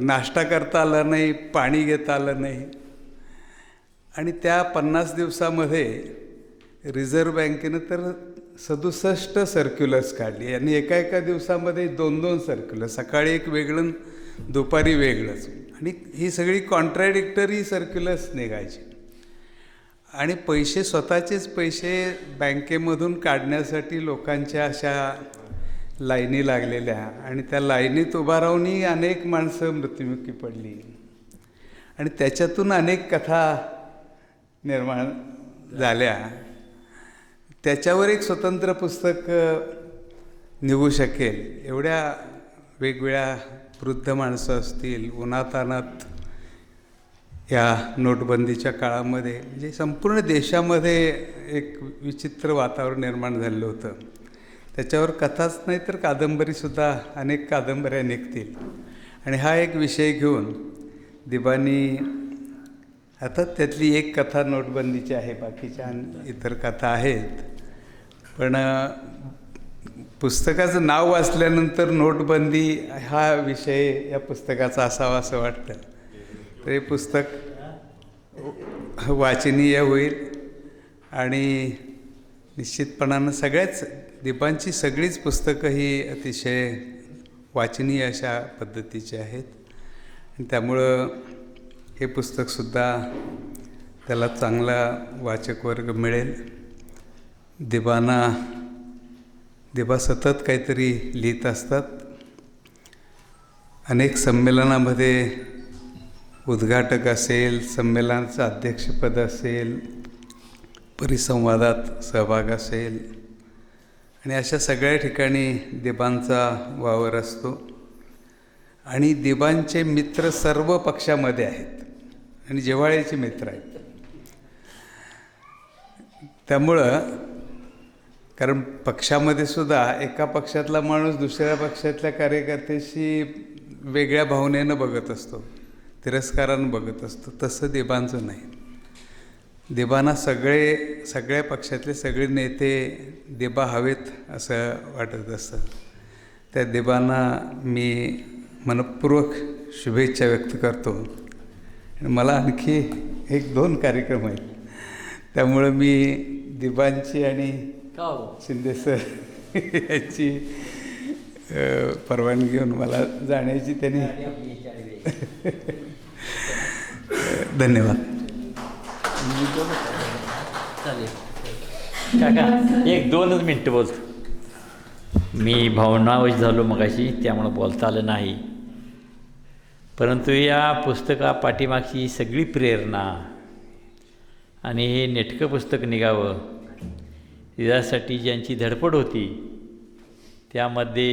नाश्ता करता आला नाही, पाणी घेता आलं नाही. आणि त्या 50 दिवसामध्ये रिझर्व्ह बँकेनं तर 67 सर्क्युलर्स काढली आणि एका दिवसामध्ये 2 सर्क्युलर, सकाळी एक वेगळं, दुपारी वेगळंच. आणि ही सगळी कॉन्ट्रॅडिक्टरी सर्क्युलर्स निघायची. आणि स्वतःचेच पैसे बँकेमधून काढण्यासाठी लोकांच्या अशा लाईनी लागलेल्या आणि त्या लाईनीत उभा राहूनही अनेक माणसं मृत्युमुखी पडली. आणि त्याच्यातून अनेक कथा निर्माण झाल्या. त्याच्यावर एक स्वतंत्र पुस्तक निघू शकेल. एवढ्या वेगवेगळ्या वृद्ध माणसं असतील, उन्हातान्हात या नोटबंदीच्या काळामध्ये म्हणजे संपूर्ण देशामध्ये एक विचित्र वातावरण निर्माण झालेलं होतं. त्याच्यावर कथाच नाही तर कादंबरीसुद्धा, अनेक कादंबऱ्या निघतील. आणि हा एक विषय घेऊन दिबांनी, आता त्यातली एक कथा नोटबंदीची आहे, बाकीच्या इतर कथा आहेत. पण पुस्तकाचं नाव वाचल्यानंतर नोटबंदी हा विषय या पुस्तकाचा असावा असं वाटतं. तर हे पुस्तक वाचनीय होईल आणि निश्चितपणानं दिबांची सगळीच पुस्तकं ही अतिशय वाचनीय अशा पद्धतीची आहेत. आणि त्यामुळं हे पुस्तकसुद्धा त्याला चांगला वाचक वर्ग मिळेल. दिबा सतत काहीतरी लिहित असतात. अनेक संमेलनामध्ये उद्घाटक असेल, संमेलनाचं अध्यक्षपद असेल, परिसंवादात सहभाग असेल आणि अशा सगळ्या ठिकाणी दिबांचा वावर असतो. आणि दिबांचे मित्र सर्व पक्षामध्ये आहेत आणि जिव्हाळ्याचे मित्र आहेत. त्यामुळं कारण पक्षामध्ये सुद्धा एका पक्षातला माणूस दुसऱ्या पक्षातल्या कार्यकर्त्याशी वेगळ्या भावनेनं बघत असतो, तिरस्कारानं बघत असतो. तसं दिबांचं नाही. दिबांना सगळ्या पक्षातले सगळे नेते दिबा हवेत असं वाटत असतं. त्या दिबांना मी मनपूर्वक शुभेच्छा व्यक्त करतो. मला आणखी 1-2 कार्यक्रम आहेत, त्यामुळं मी दिबांची आणि शिंदे सर याची परवानगी घेऊन मला जाण्याची त्यांनी धन्यवाद. काका 1-2च मिनटं बोलतो. मी भावनावश झालो मगाशी, त्यामुळं बोलता आलं नाही. परंतु या पुस्तका पाठीमागची सगळी प्रेरणा आणि हे नेटकं पुस्तक निघावं यासाठी ज्यांची धडपड होती त्यामध्ये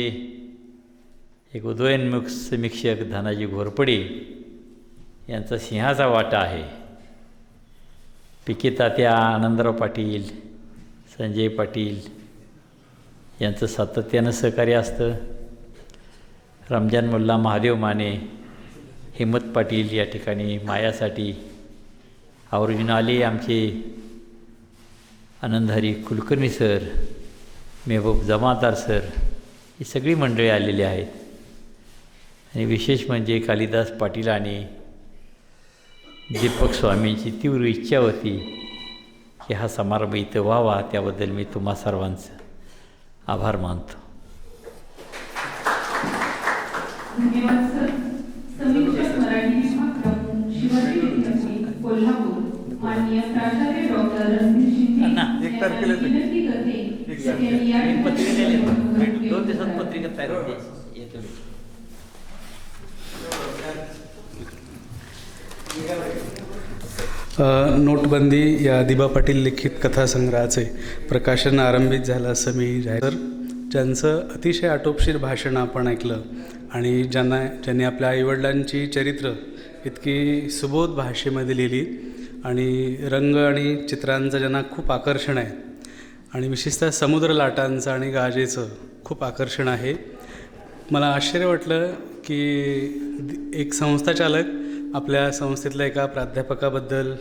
एक उदयोन्मुख समीक्षक धनाजी घोरपडे यांचा सिंहाचा वाटा आहे. पिके तात्या, आनंदराव पाटील, संजय पाटील यांचं सातत्यानं सहकार्य असतं. रमजान मुल्ला, महादेव माने, हिम्मत पाटील या ठिकाणी मायासाठी आवर्जून आले. आमचे आनंदहरी कुलकर्णी सर, मेहबूब जमादार सर, ही सगळी मंडळी आलेली आहेत. आणि विशेष म्हणजे कालिदास पाटील आणि दीपक स्वामींची तीव्र इच्छा होती की हा समारंभ इथं व्हावा. त्याबद्दल मी तुम्हा सर्वांचं आभार मानतो. धन्यवाद सर. समीक्षक मराठी विभाग प्रमुख शिवाजी विद्यापीठ कोल्हापूर माननीय प्राचार्य डॉक्टर रणधीर शिंदे एक तारखेला विनंती करते की त्यांनी या ठिकाणी 2 दिवसात पत्रिका तयार होते. येतो मी. नोटबंदी या दिबा पाटील लिखित कथासंग्रहाचे प्रकाशन आरंभित झालं असं मी जाहीर. ज्यांचं अतिशय आटोपशीर भाषण आपण ऐकलं आणि ज्यांनी आपल्या आईवडिलांची चरित्र इतकी सुबोध भाषेमध्ये लिहिली आणि रंग आणि चित्रांचं ज्यांना खूप आकर्षण आहे आणि विशेषतः समुद्र लाटांचं आणि गाजेचं खूप आकर्षण आहे. मला आश्चर्य वाटलं की एक संस्थाचालक आपल्या संस्थेतल्या एका प्राध्यापकाबद्दल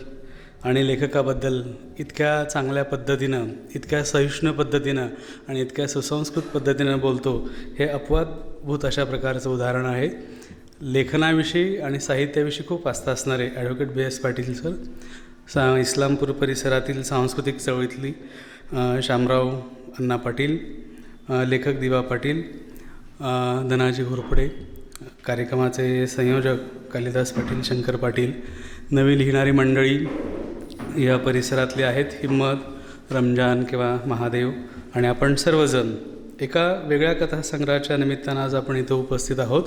आणि लेखकाबद्दल इतक्या चांगल्या पद्धतीनं, इतक्या सहिष्णू पद्धतीनं आणि इतक्या सुसंस्कृत पद्धतीनं बोलतो, हे अपवादभूत अशा प्रकारचं उदाहरण आहे. लेखनाविषयी आणि साहित्याविषयी खूप आस्था असणारे advocate B.S. Patil sir, Islampur परिसरातील सांस्कृतिक चळवळीतली शामराव अण्णा पाटील, लेखक दिबा पाटील, धनाजी घोरपडे, कार्यक्रमाचे संयोजक कालिदास पाटील, शंकर पाटील, नवी लिहिणारी मंडळी या परिसरातली आहेत, हिम्मत, रमजान किंवा महादेव, आणि आपण सर्वजण एका वेगळ्या कथासंग्रहाच्या निमित्तानं आज आपण इथं उपस्थित आहोत.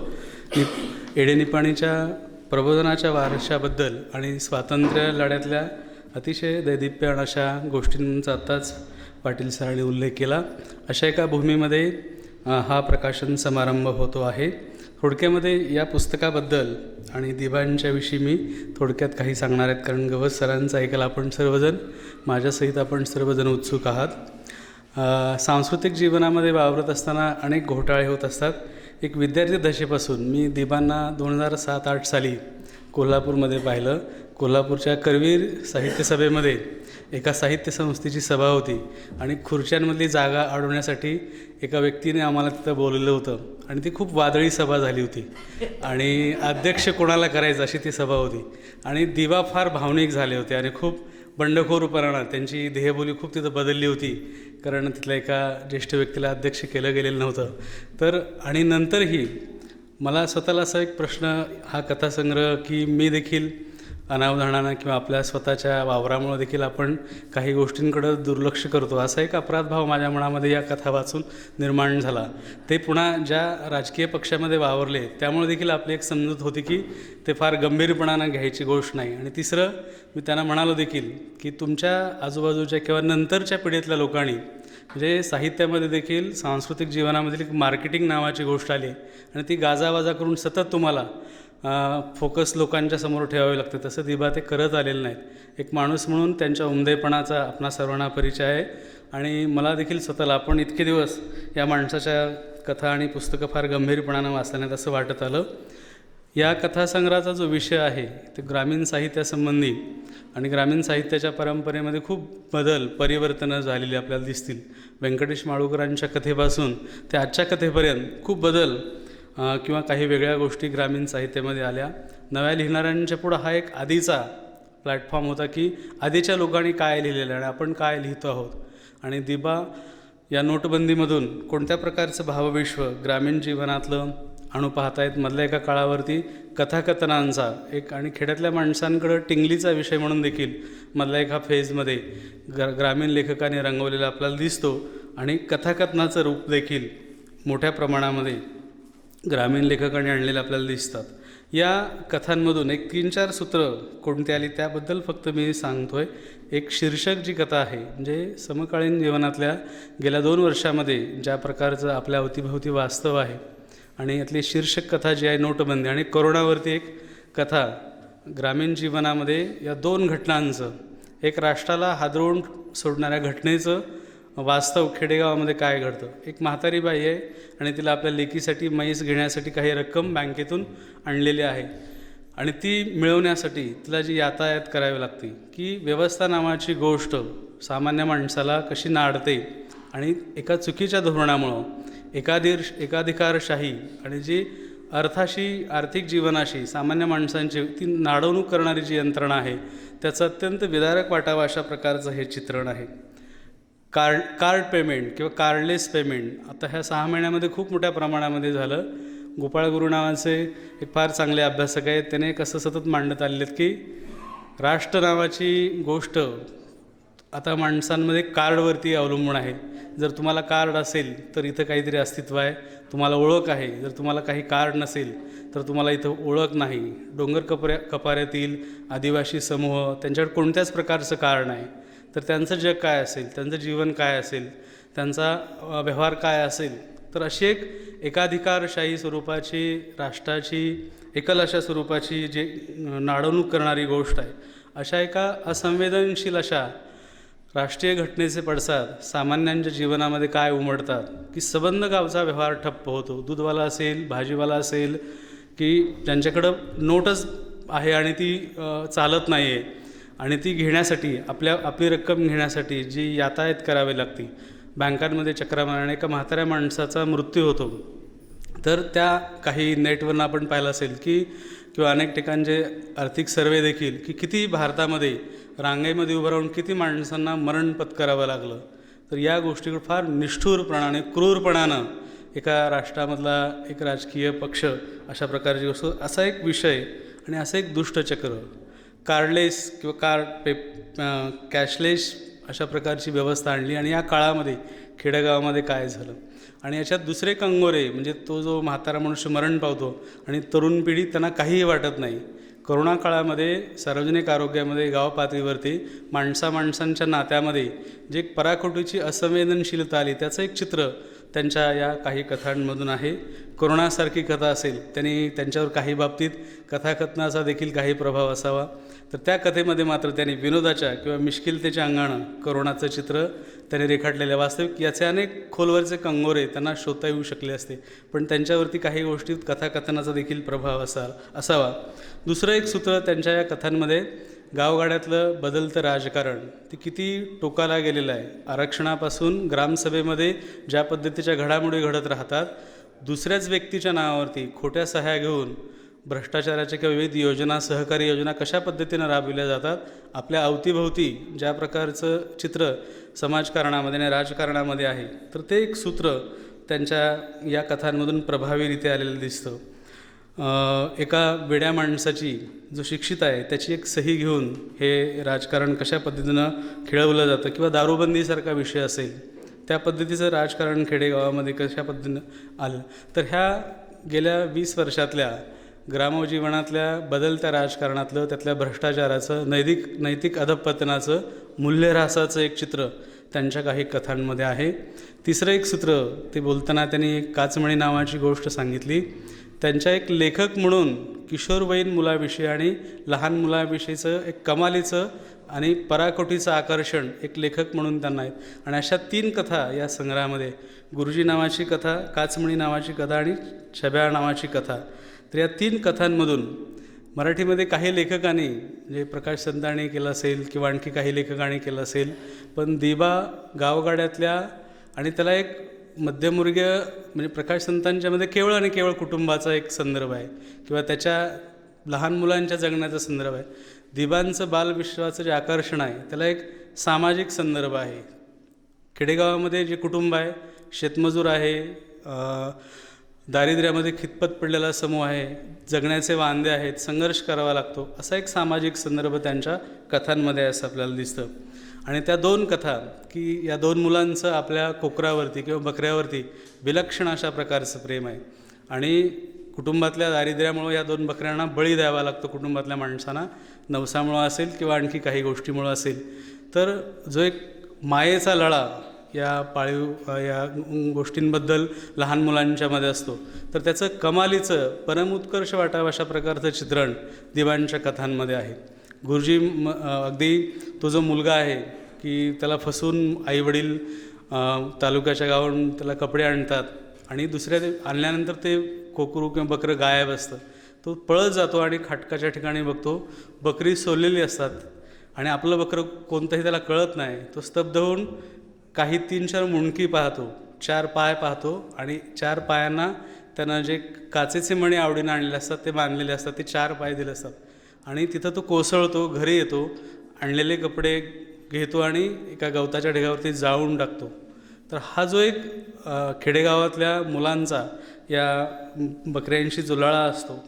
एडेनिपाणीच्या प्रबोधनाच्या वारशाबद्दल आणि स्वातंत्र्य लढ्यातल्या अतिशय दैदिप्यमान अशा गोष्टींचा आत्ताच पाटील सरांनी उल्लेख केला. अशा एका भूमीमध्ये हा प्रकाशन समारंभ होतो आहे. थोडक्यामध्ये या पुस्तकाबद्दल आणि दिबांच्याविषयी मी थोडक्यात काही सांगणार आहेत, कारण गवस सरांचं ऐकायला आपण सर्वजण, माझ्यासहित आपण सर्वजण उत्सुक आहात. सांस्कृतिक जीवनामध्ये वावरत असताना अनेक घोटाळे होत असतात. एक विद्यार्थी दशेपासून मी दिबांना 2007-08 साली कोल्हापूरमध्ये पाहिलं. कोल्हापूरच्या करवीर साहित्य सभेमध्ये एका साहित्य संस्थेची सभा होती आणि खुर्च्यांमधली जागा अडवण्यासाठी एका व्यक्तीने आम्हाला तिथं बोलवलं होतं आणि ती खूप वादळी सभा झाली होती आणि अध्यक्ष कोणाला करायचं अशी ती सभा होती आणि दिबा फार भावनिक झाले होते आणि खूप बंडखोरपणा, त्यांची देहबोली खूप तिथं बदलली होती, कारण तिथल्या एका ज्येष्ठ व्यक्तीला अध्यक्ष केलं गेलेलं नव्हतं. तर आणि नंतरही मला स्वतःला असा एक प्रश्न, हा कथासंग्रह की मी देखील अनावधानानं किंवा आपल्या स्वतःच्या वावरामुळे देखील आपण काही गोष्टींकडं दुर्लक्ष करतो, असा एक अपराधभाव माझ्या मनामध्ये या कथा वाचून निर्माण झाला. ते पुन्हा ज्या राजकीय पक्षामध्ये वावरले त्यामुळे देखील आपली एक समजूत होती की ते फार गंभीरपणानं घ्यायची गोष्ट नाही. आणि तिसरं, मी त्यांना म्हणालो देखील की तुमच्या आजूबाजूच्या किंवा नंतरच्या पिढीतल्या लोकांनी, म्हणजे साहित्यामध्ये देखील सांस्कृतिक जीवनामधील एक मार्केटिंग नावाची गोष्ट आली आणि ती गाजावाजा करून सतत तुम्हाला फोकस लोकांच्या समोर ठेवावे लागते. तसं दिबा ते करत आलेले नाहीत. एक माणूस म्हणून त्यांच्या उमदेपणाचा आपणा सर्वांना परिचय आहे. आणि मला देखील स्वतःला आपण इतके दिवस या माणसाच्या कथा आणि पुस्तकं फार गंभीरपणानं वाचल्या नाहीत असं वाटत आलं. या कथासंग्रहाचा जो विषय आहे ते ग्रामीण साहित्यासंबंधी आणि ग्रामीण साहित्याच्या परंपरेमध्ये खूप परिवर्तनं झालेली आपल्याला दिसतील. व्यंकटेश माडगूळकरांच्या कथेपासून ते आजच्या कथेपर्यंत खूप बदल किंवा काही वेगळ्या गोष्टी ग्रामीण साहित्यामध्ये आल्या. नव्या लिहिणाऱ्यांच्या पुढं हा एक आधीचा प्लॅटफॉर्म होता की आधीच्या लोकांनी काय लिहिलेलं आणि आपण काय लिहितो आहोत. आणि दिबा या नोटबंदीमधून कोणत्या प्रकारचं भावविश्व ग्रामीण जीवनातलं आणू पाहतायत. मधल्या एका काळावरती कथाकथनांचा एक आणि खेड्यातल्या माणसांकडं टिंगलीचा विषय म्हणून देखील मधल्या एका फेजमध्ये ग्रामीण लेखकाने रंगवलेला आपल्याला दिसतो. आणि कथाकथनाचं रूप देखील मोठ्या प्रमाणामध्ये ग्रामीण लेखकांनी आणलेले आपल्याला दिसतात. या कथांमधून एक 3-4 सूत्र कोणती आली त्याबद्दल फक्त मी सांगतो आहे. एक शीर्षक जी कथा आहे, म्हणजे समकालीन जीवनातल्या गेल्या 2 वर्षामध्ये ज्या प्रकारचं आपल्या अवतीभोवती वास्तव आहे आणि यातली शीर्षक कथा जी आहे नोटबंदी आणि कोरोनावरती एक कथा. ग्रामीण जीवनामध्ये या 2 घटनांचं, एक राष्ट्राला हादरवून सोडणाऱ्या घटनेचं वास्तव खेडेगावामध्ये काय घडतं. एक म्हातारी बाई आहे आणि तिला आपल्या लेकीसाठी म्हैस घेण्यासाठी काही रक्कम बँकेतून आणलेली आहे आणि ती मिळवण्यासाठी तिला जी यातायात करावी लागते की व्यवस्था नावाची गोष्ट सामान्य माणसाला कशी नाडते आणि एका चुकीच्या धोरणामुळं एकाधिकारशाही आणि जी आर्थिक जीवनाशी सामान्य माणसांची ती नाडवणूक करणारी जी यंत्रणा आहे त्याचं अत्यंत विदारक वाटावं अशा प्रकारचं हे चित्रण आहे. कार्ड पेमेंट किंवा कार्डलेस पेमेंट आता ह्या 6 महिन्यामध्ये खूप मोठ्या प्रमाणामध्ये झालं. गोपाळ गुरु नावाचे एक फार चांगले अभ्यासक आहेत, त्याने कसं सतत मांडत आलेले आहेत की राष्ट्र नावाची गोष्ट आता माणसांमध्ये कार्डवरती अवलंबून आहे. जर तुम्हाला कार्ड असेल तर इथं काहीतरी अस्तित्व आहे, तुम्हाला ओळख आहे. जर तुम्हाला काही कार्ड नसेल तर तुम्हाला इथं ओळख नाही. डोंगर कपाऱ्यातील आदिवासी समूह, त्यांच्याकडे कोणत्याच प्रकारचं कार्ड नाही. तर त्यांचं जग काय असेल, त्यांचं जीवन काय असेल, त्यांचा व्यवहार काय असेल. तर अशी एक एकाधिकारशाही स्वरूपाची, राष्ट्राची एकल अशा स्वरूपाची जे नाडवणूक करणारी गोष्ट आहे, अशा एका असंवेदनशील अशा राष्ट्रीय घटनेचे पडसाद सामान्यांच्या जीवनामध्ये काय उमटतात की सबंध गावचा व्यवहार ठप्प होतो. दूधवाला असेल, भाजीवाला असेल की ज्यांच्याकडं नोटच आहे आणि ती चालत नाही आहे आणि ती घेण्यासाठी आपली रक्कम घेण्यासाठी जी यातायात करावी लागते, बँकांमध्ये चक्रा मारण्याने एका म्हाताऱ्या माणसाचा मृत्यू होतो. तर त्या काही नेटवरनं आपण पाहिलं असेल की किंवा अनेक ठिकाणचे आर्थिक सर्वे देखील की किती भारतामध्ये रांगेमध्ये उभं राहून किती माणसांना मरण पत्करावं लागलं. तर या गोष्टीकडे फार निष्ठुरपणाने, क्रूरपणानं एका राष्ट्रामधला एक राजकीय पक्ष अशा प्रकारची गोष्ट, असा एक विषय आणि असं एक दुष्टचक्र. कार्डलेस किंवा कॅशलेस अशा प्रकारची व्यवस्था आणली आणि या काळामध्ये खेडेगावामध्ये काय झालं. आणि याच्यात दुसरे कंगोरे म्हणजे तो जो म्हातारा मनुष्य मरण पावतो आणि तरुण पिढी त्यांना काहीही वाटत नाही. करोना काळामध्ये सार्वजनिक आरोग्यामध्ये गाव पातळीवरती माणसांच्या नात्यामध्ये जे एक पराकोटीची असंवेदनशीलता आली त्याचं एक चित्र त्यांच्या या काही कथांमधून आहे. करोनासारखी कथा असेल त्यांच्यावर काही बाबतीत कथाकथनाचा देखील काही प्रभाव असावा. तर त्या कथेमध्ये मात्र त्यांनी विनोदाच्या किंवा मिश्किलतेच्या अंगानं करोनाचं चित्र त्यांनी रेखाटलेलं. वास्तविक याचे अनेक खोलवरचे कंगोरे त्यांना शोधता येऊ शकले असते, पण त्यांच्यावरती काही गोष्टीत कथाकथनाचा देखील प्रभाव असावा. दुसरं एक सूत्र त्यांच्या या कथांमध्ये गावगाड्यातलं बदलतं राजकारण ते किती टोकाला गेलेलं आहे. आरक्षणापासून ग्रामसभेमध्ये ज्या पद्धतीच्या घडामोडी घडत राहतात, दुसऱ्याच व्यक्तीच्या नावावरती खोट्या सह्या घेऊन भ्रष्टाचाराच्या किंवा विविध योजना, सहकारी योजना कशा पद्धतीनं राबविल्या जातात, आपल्या अवतीभोवती ज्या प्रकारचं चित्र समाजकारणामध्ये आणि राजकारणामध्ये आहे, तर ते एक सूत्र त्यांच्या या कथांमधून प्रभावीरित्या आलेलं दिसतं. एका वेड्या माणसाची जो शिक्षित आहे त्याची एक सही घेऊन हे राजकारण कशा पद्धतीनं खेळवलं जातं, किंवा दारूबंदीसारखा विषय असेल त्या पद्धतीचं राजकारण खेडेगावामध्ये कशा पद्धतीनं आलं. तर ह्या गेल्या 20 वर्षातल्या ग्रामजीवनातल्या बदलत्या राजकारणातलं, त्यातल्या भ्रष्टाचाराचं, नैतिक अधपतनाचं, मूल्यऱ्हासाचं एक चित्र त्यांच्या काही कथांमध्ये आहे. तिसरं एक सूत्र ते बोलताना त्यांनी एक काचमणी नावाची गोष्ट सांगितली. त्यांच्या एक लेखक म्हणून किशोरवयीन मुलाविषयी आणि लहान मुलाविषयीचं एक कमालीचं आणि पराकोटीचं आकर्षण एक लेखक म्हणून त्यांना आहेत. आणि अशा 3 कथा या संग्रहामध्ये, गुरुजी नावाची कथा, काचमणी नावाची कथा आणि छब्या नावाची कथा. तर या 3 कथांमधून मराठीमध्ये काही लेखकांनी, म्हणजे प्रकाश संतांनी केलं असेल किंवा आणखी काही लेखकांनी केलं असेल, पण दिबा गावगाड्यातल्या आणि त्याला एक मध्यमवर्गीय, म्हणजे प्रकाश संतांच्यामध्ये केवळ आणि केवळ कुटुंबाचा एक संदर्भ आहे किंवा त्याच्या लहान मुलांच्या जगण्याचा संदर्भ आहे. दिबांचं बालविश्वाचं जे आकर्षण आहे त्याला एक सामाजिक संदर्भ आहे. खेडेगावामध्ये जे कुटुंब आहे, शेतमजूर आहे, दारिद्र्यामध्ये खितपत पडलेला समूह आहे, जगण्याचे वांदे आहेत, संघर्ष करावा लागतो, असा एक सामाजिक संदर्भ त्यांच्या कथांमध्ये असं आपल्याला दिसतं. आणि त्या 2 कथा की या 2 मुलांचं आपल्या कोकरावरती किंवा बकऱ्यावरती विलक्षण अशा प्रकारचं प्रेम आहे. आणि कुटुंबातल्या दारिद्र्यामुळं या 2 बकऱ्यांना बळी द्यावा लागतो कुटुंबातल्या माणसांना, नवसामुळं असेल किंवा आणखी काही गोष्टीमुळं असेल. तर जो एक मायेचा लळा या या गोष्टींबद्दल लहान मुलांच्यामध्ये असतो, तर त्याचं कमालीचं परमोत्कर्ष वाटावं अशा प्रकारचं चित्रण दिबांच्या कथांमध्ये आहे. गुरुजी अगदी तो जो मुलगा आहे की त्याला फसवून आईवडील तालुक्याच्या गावाहून त्याला कपडे आणतात आणि दुसऱ्या आणल्यानंतर ते कोकरू किंवा बकरं गायब असतं. तो पळत जातो आणि खाटकाच्या ठिकाणी बघतो बकरी सोललेली असतात आणि आपलं बकरं कोणतंही त्याला कळत नाही. तो स्तब्ध होऊन काही 3-4 मुंडकी पाहतो, 4 पाय पाहतो आणि 4 पायांना त्यानं जे काचेचे मणी आवडीनं आणलेले असतात ते बांधलेले असतात, ते 4 पाय दिले असतात. आणि तिथं तो कोसळतो, घरी येतो, आणलेले कपडे घेतो आणि एका गवताच्या ढेगावरती जाळून टाकतो. तर हा जो एक खेडेगावातल्या मुलांचा या बकऱ्यांशी जुलाळा असतो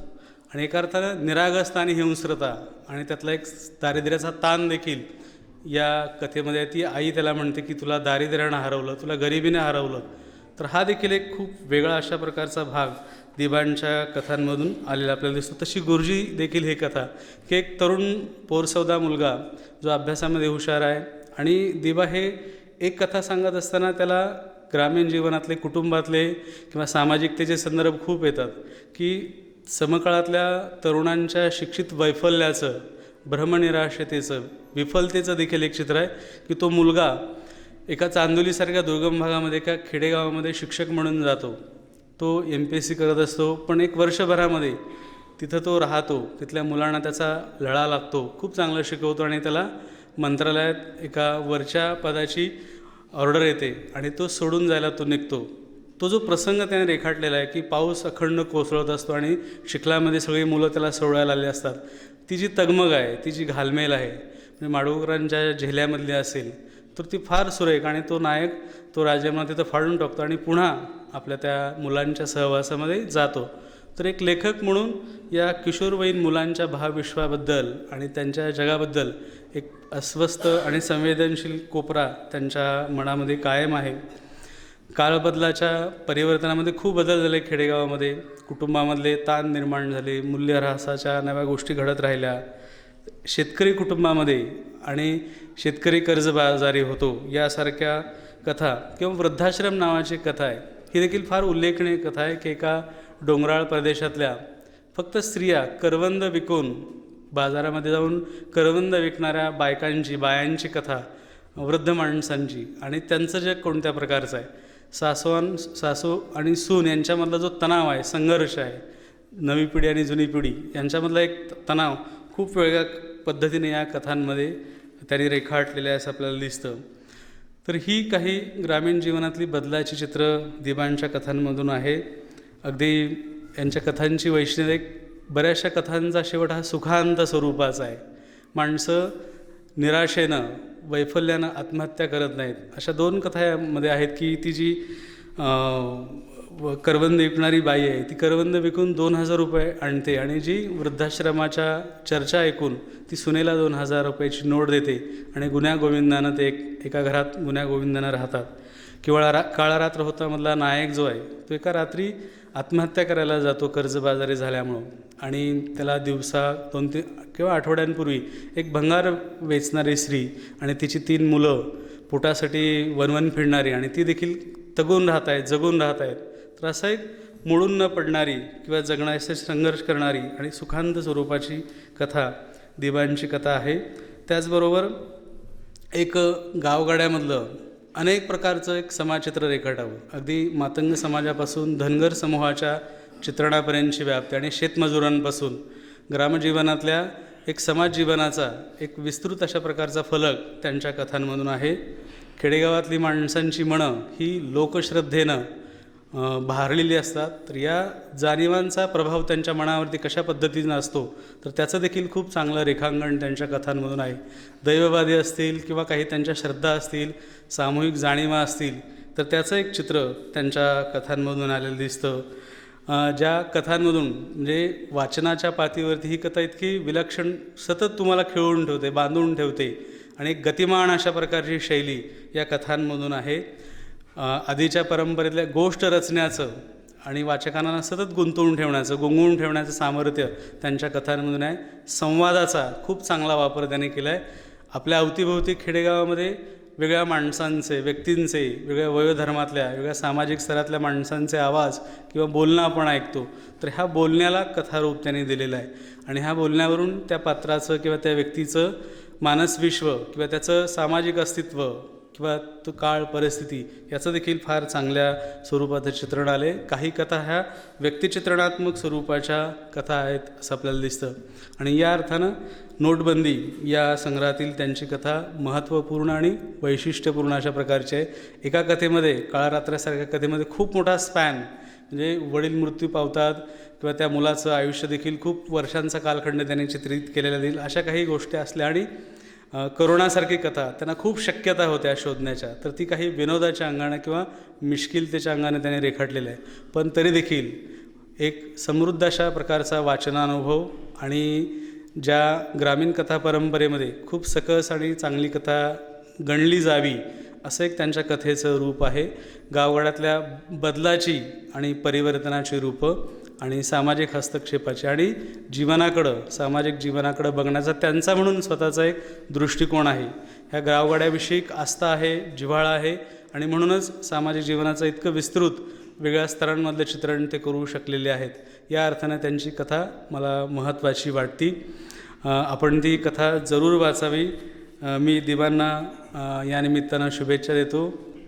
आणि एका अर्थानं निरागसता आणि हिंस्रता आणि त्यातला एक दारिद्र्याचा ताण देखील या कथेमध्ये आहे. ती आई त्याला म्हणते की तुला दारिद्र्यानं हरवलं, तुला गरिबीने हरवलं. तर हा देखील एक खूप वेगळा अशा प्रकारचा भाग दिबांच्या कथांमधून आलेला आपल्याला दिसतो. तशी गुरुजी देखील ही कथा की एक तरुण पोरसौदा मुलगा जो अभ्यासामध्ये हुशार आहे आणि दिबा हे एक कथा सांगत असताना त्याला ग्रामीण जीवनातले, कुटुंबातले किंवा सामाजिकतेचे संदर्भ खूप येतात की समकाळातल्या तरुणांच्या शिक्षित वैफल्याचं, भ्रमनिराशतेचं, विफलतेचं देखील एक चित्र आहे की तो मुलगा एका चांदोलीसारख्या दुर्गम भागामध्ये, एका खेडेगावामध्ये शिक्षक म्हणून जातो. तो MPSC करत असतो, पण 1 वर्षभरामध्ये तिथं तो राहतो. तिथल्या मुलांना त्याचा लळा लागतो, खूप चांगलं शिकवतो आणि त्याला मंत्रालयात एका वरच्या पदाची ऑर्डर येते आणि तो सोडून जायला तो निघतो. तो जो प्रसंग त्याने रेखाटलेला आहे की पाऊस अखंड कोसळत असतो आणि चिखलामध्ये सगळी मुलं त्याला सोडायला आली असतात. ती जी तगमग आहे, ती जी घालमेल आहे, म्हणजे माडगुळकरांच्या झेल्यामधली असेल तर ती फार सुरेख. आणि तो नायक तो राजांना तिथं फाडून टाकतो आणि पुन्हा आपल्या त्या मुलांच्या सहवासामध्ये जातो. तर एक लेखक म्हणून या किशोरवयीन मुलांच्या भावविश्वाबद्दल आणि त्यांच्या जगाबद्दल एक अस्वस्थ आणि संवेदनशील कोपरा त्यांच्या मनामध्ये कायम आहे. काळबदलाच्या परिवर्तनामध्ये खूप बदल झाले खेडेगावामध्ये, कुटुंबामधले ताण निर्माण झाले, मूल्यऱ्हासाच्या नव्या गोष्टी घडत राहिल्या, शेतकरी कुटुंबामध्ये आणि शेतकरी कर्जबाजारी होतो यासारख्या कथा, किंवा वृद्धाश्रम नावाची कथा आहे. ही देखील फार उल्लेखनीय कथा आहे की एका डोंगराळ प्रदेशातल्या फक्त स्त्रिया करवंद विकून बाजारामध्ये जाऊन करवंद विकणाऱ्या बायांची कथा, वृद्ध माणसांची, आणि त्यांचं जग कोणत्या प्रकारचं आहे. सासू आणि सून यांच्यामधला जो तणाव आहे, संघर्ष आहे, नवी पिढी आणि जुनी पिढी यांच्यामधला एक तणाव खूप वेगळ्या पद्धतीने या कथांमध्ये त्यांनी रेखाटलेलं आहे असं आपल्याला दिसतं. तर ही काही ग्रामीण जीवनातली बदलाची चित्र दिबांच्या कथांमधून आहे. अगदी यांच्या कथांची वैशिष्ट्य, बऱ्याचशा कथांचा शेवट हा सुखांत स्वरूपाचा आहे. माणसं निराशेनं, वैफल्यानं आत्महत्या करत नाहीत. अशा 2 कथा यामध्ये आहेत की ती जी करवंद विकणारी बाई आहे, ती करवंद विकून 2,000 रुपये आणते आणि जी वृद्धाश्रमाच्या चर्चा ऐकून ती सुनेला 2,000 रुपयाची नोट देते आणि गुण्या गोविंदानं ते एका घरात गुण्या गोविंदानं राहतात. किंवा काळा रात्र होता मधला नायक जो आहे तो एका रात्री आत्महत्या करायला जातो कर्जबाजारी झाल्यामुळं, आणि त्याला दिवसा 2-3 किंवा आठवड्यांपूर्वी एक भंगार वेचणारी स्त्री आणि तिची 3 मुलं पोटासाठी वनवन फिरणारी आणि ती देखील जगून राहत आहेत. तर असं एक मोडून न पडणारी किंवा जगण्याचे संघर्ष करणारी आणि सुखांत स्वरूपाची कथा दिबांची कथा आहे. त्याचबरोबर एक गावगाड्यामधलं अनेक प्रकारचं एक समाजचित्र रेखाटावं, अगदी मातंग समाजापासून धनगर समूहाच्या चित्रणापर्यंतची व्याप्ती आणि शेतमजुरांपासून ग्रामजीवनातल्या एक समाज जीवनाचा एक विस्तृत अशा प्रकारचा फलक त्यांच्या कथांमधून आहे. खेडेगावातली माणसांची मनं ही लोकश्रद्धेनं भारलेली असतात. तर या जाणीवांचा प्रभाव त्यांच्या मनावरती कशा पद्धतीनं असतो तर त्याचं देखील खूप चांगलं रेखांकन त्यांच्या कथांमधून आहे. दैववादी असतील किंवा काही त्यांच्या श्रद्धा असतील, सामूहिक जाणीवा असतील, तर त्याचं एक चित्र त्यांच्या कथांमधून आलेलं दिसतं. ज्या कथांमधून म्हणजे वाचनाच्या पातळीवरती ही कथा इतकी विलक्षण सतत तुम्हाला खिळवून ठेवते, बांधून ठेवते आणि एक गतिमान अशा प्रकारची शैली या कथांमधून आहे. आधीच्या परंपरेतल्या गोष्ट रचण्याचं आणि वाचकांना सतत गुंतवून ठेवण्याचं, गुंगवून ठेवण्याचं सामर्थ्य त्यांच्या कथांमधून आहे. संवादाचा खूप चांगला वापर त्याने केला आहे. आपल्या अवतीभोवती खेडेगावामध्ये वेगळ्या माणसांचे, व्यक्तींचे, वेगळ्या वयोधर्मातल्या, वेगळ्या सामाजिक स्तरातल्या माणसांचे आवाज किंवा बोलणं आपण ऐकतो. तर ह्या बोलण्याला कथारूप त्याने दिलेलं आहे आणि ह्या बोलण्यावरून त्या पात्राचं किंवा त्या व्यक्तीचं मानसविश्व किंवा त्याचं सामाजिक अस्तित्व किंवा तो काळ, परिस्थिती याचं देखील फार चांगल्या स्वरूपाचं चित्रण आले. काही कथा ह्या व्यक्तिचित्रणात्मक स्वरूपाच्या कथा आहेत असं आपल्याला दिसतं आणि या अर्थानं नोटबंदी या संग्रहातील त्यांची कथा महत्त्वपूर्ण आणि वैशिष्ट्यपूर्ण अशा प्रकारची आहे. एका कथेमध्ये, काळरात्रासारख्या कथेमध्ये खूप मोठा स्पॅन, म्हणजे वडील मृत्यू पावतात किंवा त्या मुलाचं आयुष्य देखील खूप वर्षांचा कालखंड त्यांनी चित्रित केलेला देईल अशा काही गोष्टी असल्या आणि करोनासारखी कथा त्यांना खूप शक्यता होत्या शोधण्याच्या, तर ती काही विनोदाच्या अंगाने किंवा मिश्किलतेच्या अंगाने त्याने रेखाटलेलं आहे. पण तरी देखील एक समृद्ध अशा प्रकारचा वाचनानुभव आणि ज्या ग्रामीण कथा परंपरेमध्ये खूप सकस आणि चांगली कथा गणली जावी असं एक त्यांच्या कथेचं रूप आहे. गावगाड्यातल्या बदलाची आणि परिवर्तनाची रूपं आणि सामाजिक हस्तक्षेपाची आणि जीवनाकडं, सामाजिक जीवनाकडं बघण्याचा त्यांचा म्हणून स्वतःचा एक दृष्टिकोन आहे. ह्या गावगाड्याविषयी आस्था आहे, जिव्हाळा आहे आणि म्हणूनच सामाजिक जीवनाचं इतकं विस्तृत वेगळ्या स्तरांमधलं चित्रण ते करू शकलेले आहेत. या अर्थानं त्यांची कथा मला महत्त्वाची वाटती. आपण ती कथा जरूर वाचावी. मी दिबांना या निमित्तानं शुभेच्छा देतो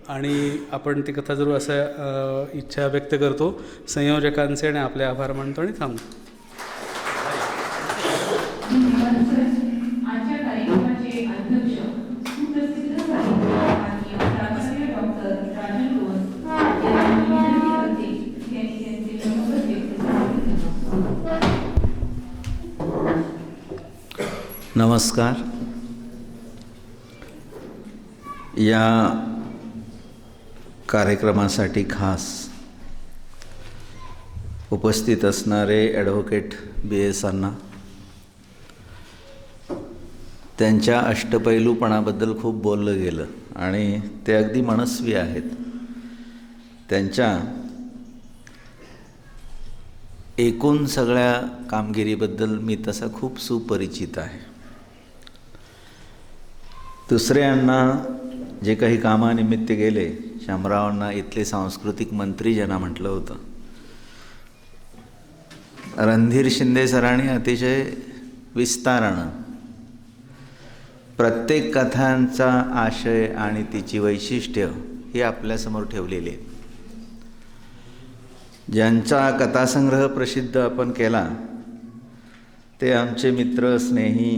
आणि आपण ती कथा जरूर असं इच्छा व्यक्त करतो. संयोजकांचे आणि आपले आभार मानतो आणि थांबतो. आजच्या कार्यक्रमाचे अध्यक्ष सुप्रसिद्ध साहित्यकार आणि प्राचार्य डॉक्टर राजन गोवस यांनी त्यांचे मनोगत व्यक्त केले. नमस्कार. या कार्यक्रमासाठी खास उपस्थित असणारे ॲडव्होकेट BS अण्णा, त्यांच्या अष्टपैलूपणाबद्दल खूप बोललं गेलं आणि ते अगदी मनस्वी आहेत. त्यांच्या एकूण सगळ्या कामगिरीबद्दल मी तसा खूप सुपरिचित आहे. दुसऱ्यांना जे काही कामानिमित्त गेले, शामरावांना इथले सांस्कृतिक मंत्री ज्यांना म्हटलं होतं, रणधीर शिंदे सरांनी अतिशय विस्तारानं प्रत्येक कथांचा आशय आणि तिची वैशिष्ट्य ही आपल्यासमोर ठेवलेली आहे. ज्यांचा कथासंग्रह प्रसिद्ध आपण केला ते आमचे मित्र, स्नेही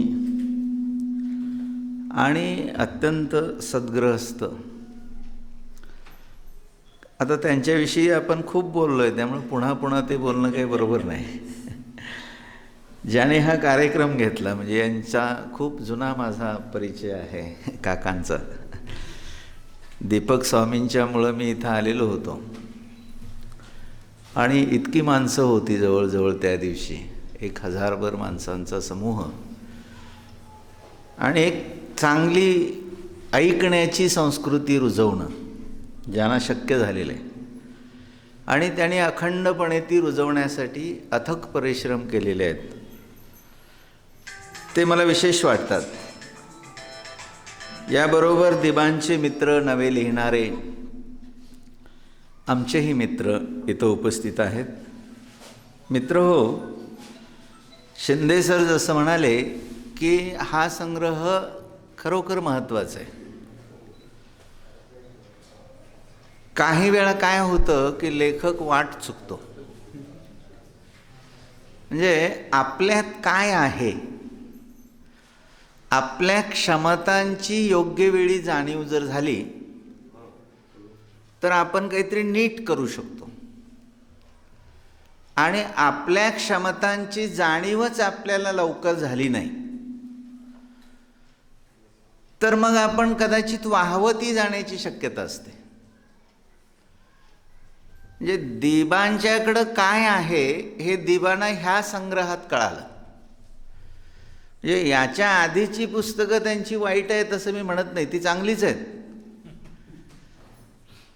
आणि अत्यंत सद्ग्रहस्थ. आता त्यांच्याविषयी आपण खूप बोललो आहे, त्यामुळे पुन्हा पुन्हा ते बोलणं काही बरोबर नाही. ज्याने हा कार्यक्रम घेतला म्हणजे यांचा खूप जुना माझा परिचय आहे काकांचा. दीपक स्वामींच्यामुळं मी इथं आलेलो होतो आणि इतकी माणसं होती जवळजवळ त्या दिवशी, 1000 माणसांचा समूह, आणि एक चांगली ऐकण्याची संस्कृती रुजवणं ज्यांना शक्य झालेलं आहे, आणि त्यांनी अखंडपणे ती रुजवण्यासाठी अथक परिश्रम केलेले आहेत, ते मला विशेष वाटतात. याबरोबर दिबांचे मित्र, नवे लिहिणारे आमचेही मित्र इथं उपस्थित आहेत. मित्र हो, शिंदे सर जसं म्हणाले की हा संग्रह खरोखर महत्त्वाचा आहे. काही वेळा काय होतं की लेखक वाट चुकतो. म्हणजे आपल्यात काय आहे, आपल्या क्षमतांची योग्य वेळी जाणीव जर झाली तर आपण काहीतरी नीट करू शकतो. आणि आपल्या क्षमतांची जाणीवच आपल्याला लवकर झाली नाही तर मग आपण कदाचित वाहवती जाण्याची शक्यता असते. म्हणजे दिबांच्याकडं काय आहे हे दिबांना ह्या संग्रहात कळालं. म्हणजे याच्या आधीची पुस्तकं त्यांची वाईट आहेत असं मी म्हणत नाही, ती चांगलीच आहेत,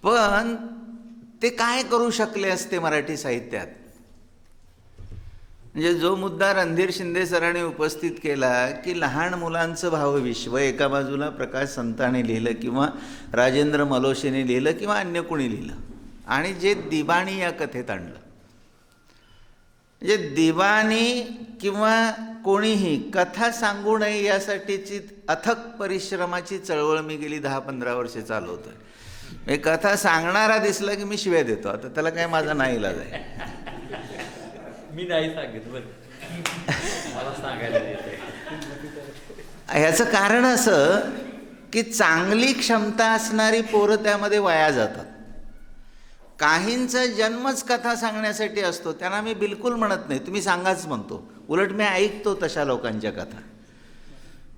पण ते काय करू शकले असते मराठी साहित्यात. म्हणजे जो मुद्दा रणधीर शिंदे सरांनी उपस्थित केला की लहान मुलांचं भावविश्व एका बाजूला प्रकाश संताने लिहिलं किंवा राजेंद्र मलोशेने लिहिलं किंवा अन्य कोणी लिहिलं, आणि जे दिबाणी या कथेत आणलं. म्हणजे दिबाणी किंवा कोणीही कथा सांगू नये यासाठीची अथक परिश्रमाची चळवळ मी गेली 10-15 वर्षे चालवतोय. मी कथा सांगणारा दिसला की मी शिव्या देतो. आता त्याला काय माझा नाही इलाज आहे. मी नाही सांगितलं बरं, मला सांगायला येते. ह्याचं कारण असं की चांगली क्षमता असणारी पोरं त्यामध्ये वाया जातात. काहींचा जन्मच कथा सांगण्यासाठी असतो, त्यांना मी बिलकुल म्हणत नाही, तुम्ही सांगाच म्हणतो. उलट मी ऐकतो तशा लोकांच्या कथा.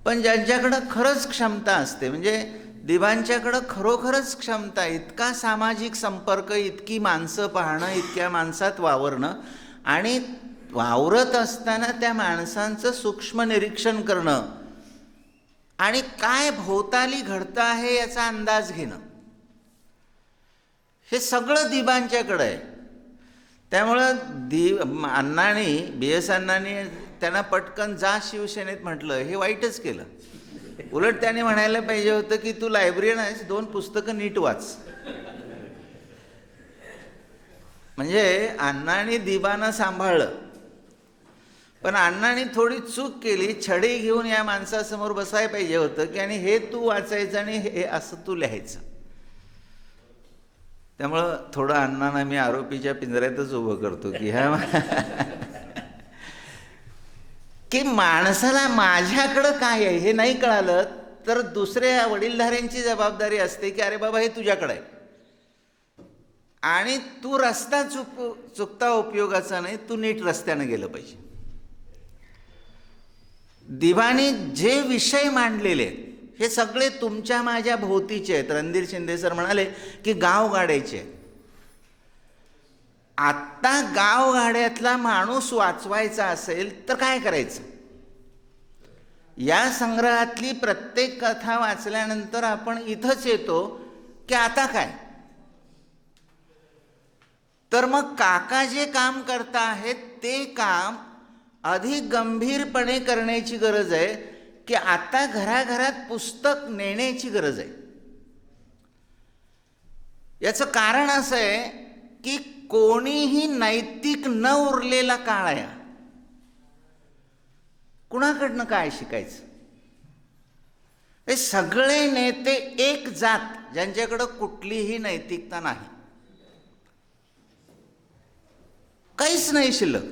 पण ज्यांच्याकडं खरंच क्षमता असते, म्हणजे दिबांच्याकडं खरोखरच क्षमता, इतका सामाजिक संपर्क, इतकी माणसं पाहणं, इतक्या माणसात वावरणं, आणि वावरत असताना त्या माणसांचं सूक्ष्म निरीक्षण करणं आणि काय भोवताली घडतं आहे याचा अंदाज घेणं, हे सगळं दिबांच्याकडं आहे. त्यामुळं अण्णांनी, BS अण्णांनी त्यांना पटकन जा शिवसेनेत म्हटलं, हे वाईटच केलं. उलट त्याने म्हणायला पाहिजे होतं की तू लायब्ररीयन आहेस, 2 पुस्तकं नीट वाच. म्हणजे अण्णांनी दिबांना सांभाळलं, पण अण्णांनी थोडी चूक केली. छडी घेऊन या माणसासमोर बसायला पाहिजे होतं की आणि हे तू वाचायचं आणि हे असं तू लिहायचं. त्यामुळं थोडं अण्णांना मी आरोपीच्या पिंजऱ्यातच उभं करतो की की माणसाला माझ्याकडं काय आहे हे नाही कळालं तर दुसऱ्या वडीलधाऱ्यांची जबाबदारी असते की अरे बाबा हे तुझ्याकडे आहे आणि तू रस्ता चुकता उपयोगाचा नाही, तू नीट रस्त्यानं गेलं पाहिजे. दिबांनी जे विषय मांडलेले आहेत हे सगळे तुमच्या माझ्या भोवतीचे आहेत. रणधीर शिंदे सर म्हणाले की गावगाड्याचे आहेत. आत्ता गावगाड्यातला माणूस वाचवायचा असेल तर काय करायचं? या संग्रहातली प्रत्येक कथा वाचल्यानंतर आपण इथंच येतो की आता काय? तर मग काका जे काम करता आहेत ते काम अधिक गंभीरपणे करण्याची गरज आहे की आता घराघरात पुस्तक नेण्याची गरज आहे. याचं कारण असं आहे की कोणीही नैतिक न उरलेला काळ आहे. कुणाकडनं काय शिकायचं? हे सगळे नेते एक जात ज्यांच्याकडं कुठलीही नैतिकता नाही, काहीच नाही शिल्लक,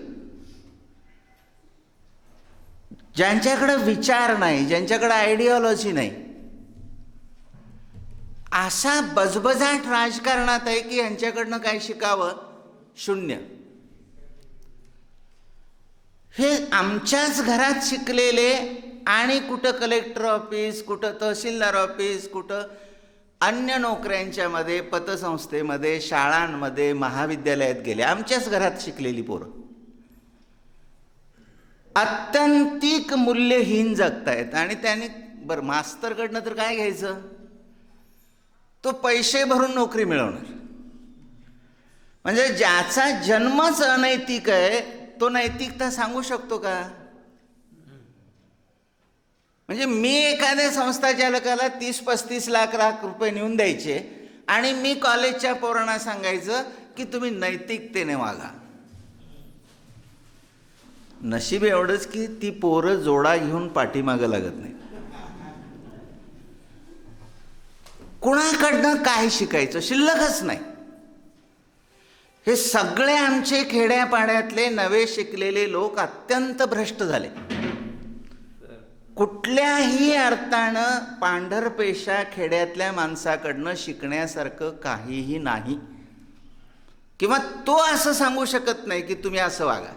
ज्यांच्याकडे विचार नाही, ज्यांच्याकडे आयडिओलॉजी नाही, असा बजबजाट राजकारणात आहे की यांच्याकडनं काय शिकावं? शून्य. हे आमच्याच घरात शिकलेले आणि कुठं कलेक्टर ऑफिस, कुठं तहसीलदार ऑफिस, कुठं अन्य नोकऱ्यांच्यामध्ये, पतसंस्थेमध्ये, शाळांमध्ये, महाविद्यालयात गेले. आमच्याच घरात शिकलेली पोरं अत्यंतिक मूल्यहीन जगतायत. आणि त्यांनी बरं मास्तरकडनं तर काय घ्यायचं, तो पैसे भरून नोकरी मिळवणार. म्हणजे ज्याचा जन्मच अनैतिक आहे तो नैतिकता सांगू शकतो का? म्हणजे मी एखाद्या संस्थाचालकाला 30-35 लाख रुपये नेऊन द्यायचे आणि मी कॉलेजच्या पोरांना सांगायचं की तुम्ही नैतिकतेने वागा. नशीब एवढंच की ती पोरं जोडा घेऊन पाठीमागं लागत नाही. कुणाकडनं काय शिकायचं शिल्लकच नाही. हे सगळे आमचे खेड्यापाड्यातले नवे शिकलेले लोक अत्यंत भ्रष्ट झाले. कुठल्याही अर्थानं पांढरपेशा खेड्यातल्या माणसाकडनं शिकण्यासारखं काहीही नाही. किंवा तो असं सांगू शकत नाही की तुम्ही असं वागा,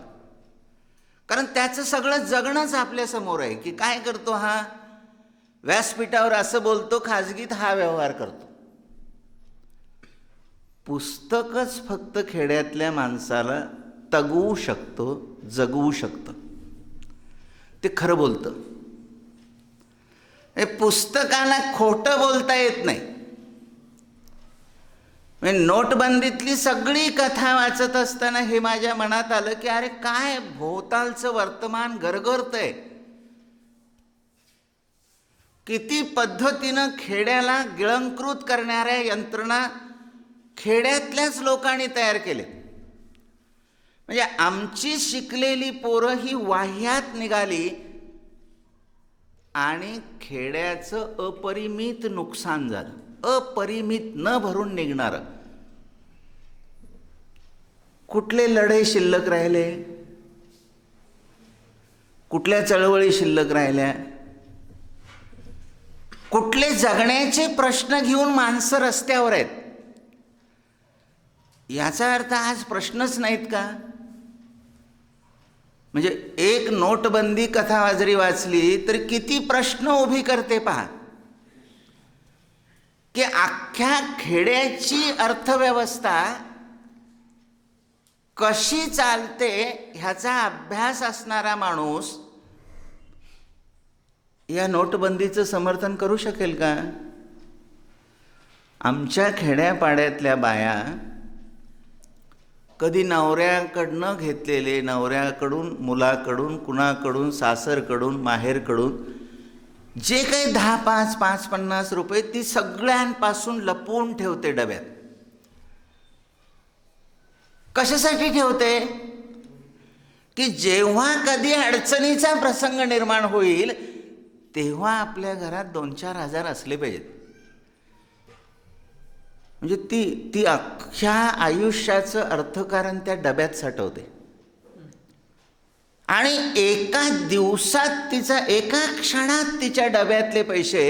कारण त्याचं सगळं जगणंच आपल्यासमोर आहे. की काय करतो हा, व्यासपीठावर असं बोलतो, खाजगीत हा व्यवहार करतो. पुस्तकच फक्त खेड्यातल्या माणसाला तगवू शकतो, जगवू शकतं. ते खरं बोलतं. हे पुस्तकाला खोटं बोलता येत नाही. म्हणजे नोटबंदीतली सगळी कथा वाचत असताना हे माझ्या मनात आलं की अरे काय भोवतालचं वर्तमान गरगरतंय. किती पद्धतीनं खेड्याला गिळंकृत करणाऱ्या यंत्रणा खेड्यातल्याच लोकांनी तयार केले. म्हणजे आमची शिकलेली पोरं ही वाह्यात निघाली आणि खेड्याचं अपरिमित नुकसान झालं. अपरिमित न भरून निघणारं. कुठले लढे शिल्लक राहिले, कुठल्या चळवळी शिल्लक राहिल्या, कुठले जगण्याचे प्रश्न घेऊन माणसं रस्त्यावर आहेत. याचा अर्थ आज प्रश्नच नाहीत का? म्हणजे एक नोटबंदी कथा जरी वाचली तर किती प्रश्न उभी करते पहा. की अख्ख्या खेड्याची अर्थव्यवस्था कशी चालते ह्याचा अभ्यास असणारा माणूस या नोटबंदीचं समर्थन करू शकेल का? आमच्या खेड्यापाड्यातल्या बाया कधी नवऱ्याकडनं घेतलेले, नवऱ्याकडून, मुलाकडून, कुणाकडून, सासरकडून, माहेरकडून जे काही 10, 5, 50 रुपये ती सगळ्यांपासून लपवून ठेवते डब्यात. कशासाठी ठेवते? की जेव्हा कधी अडचणीचा प्रसंग निर्माण होईल तेव्हा आपल्या घरात 2-4 हजार असले पाहिजेत. म्हणजे ती अख्ख्या आयुष्याचं अर्थकारण त्या डब्यात साठवते. आणि एका दिवसात तिचा, एका क्षणात तिच्या डब्यातले पैसे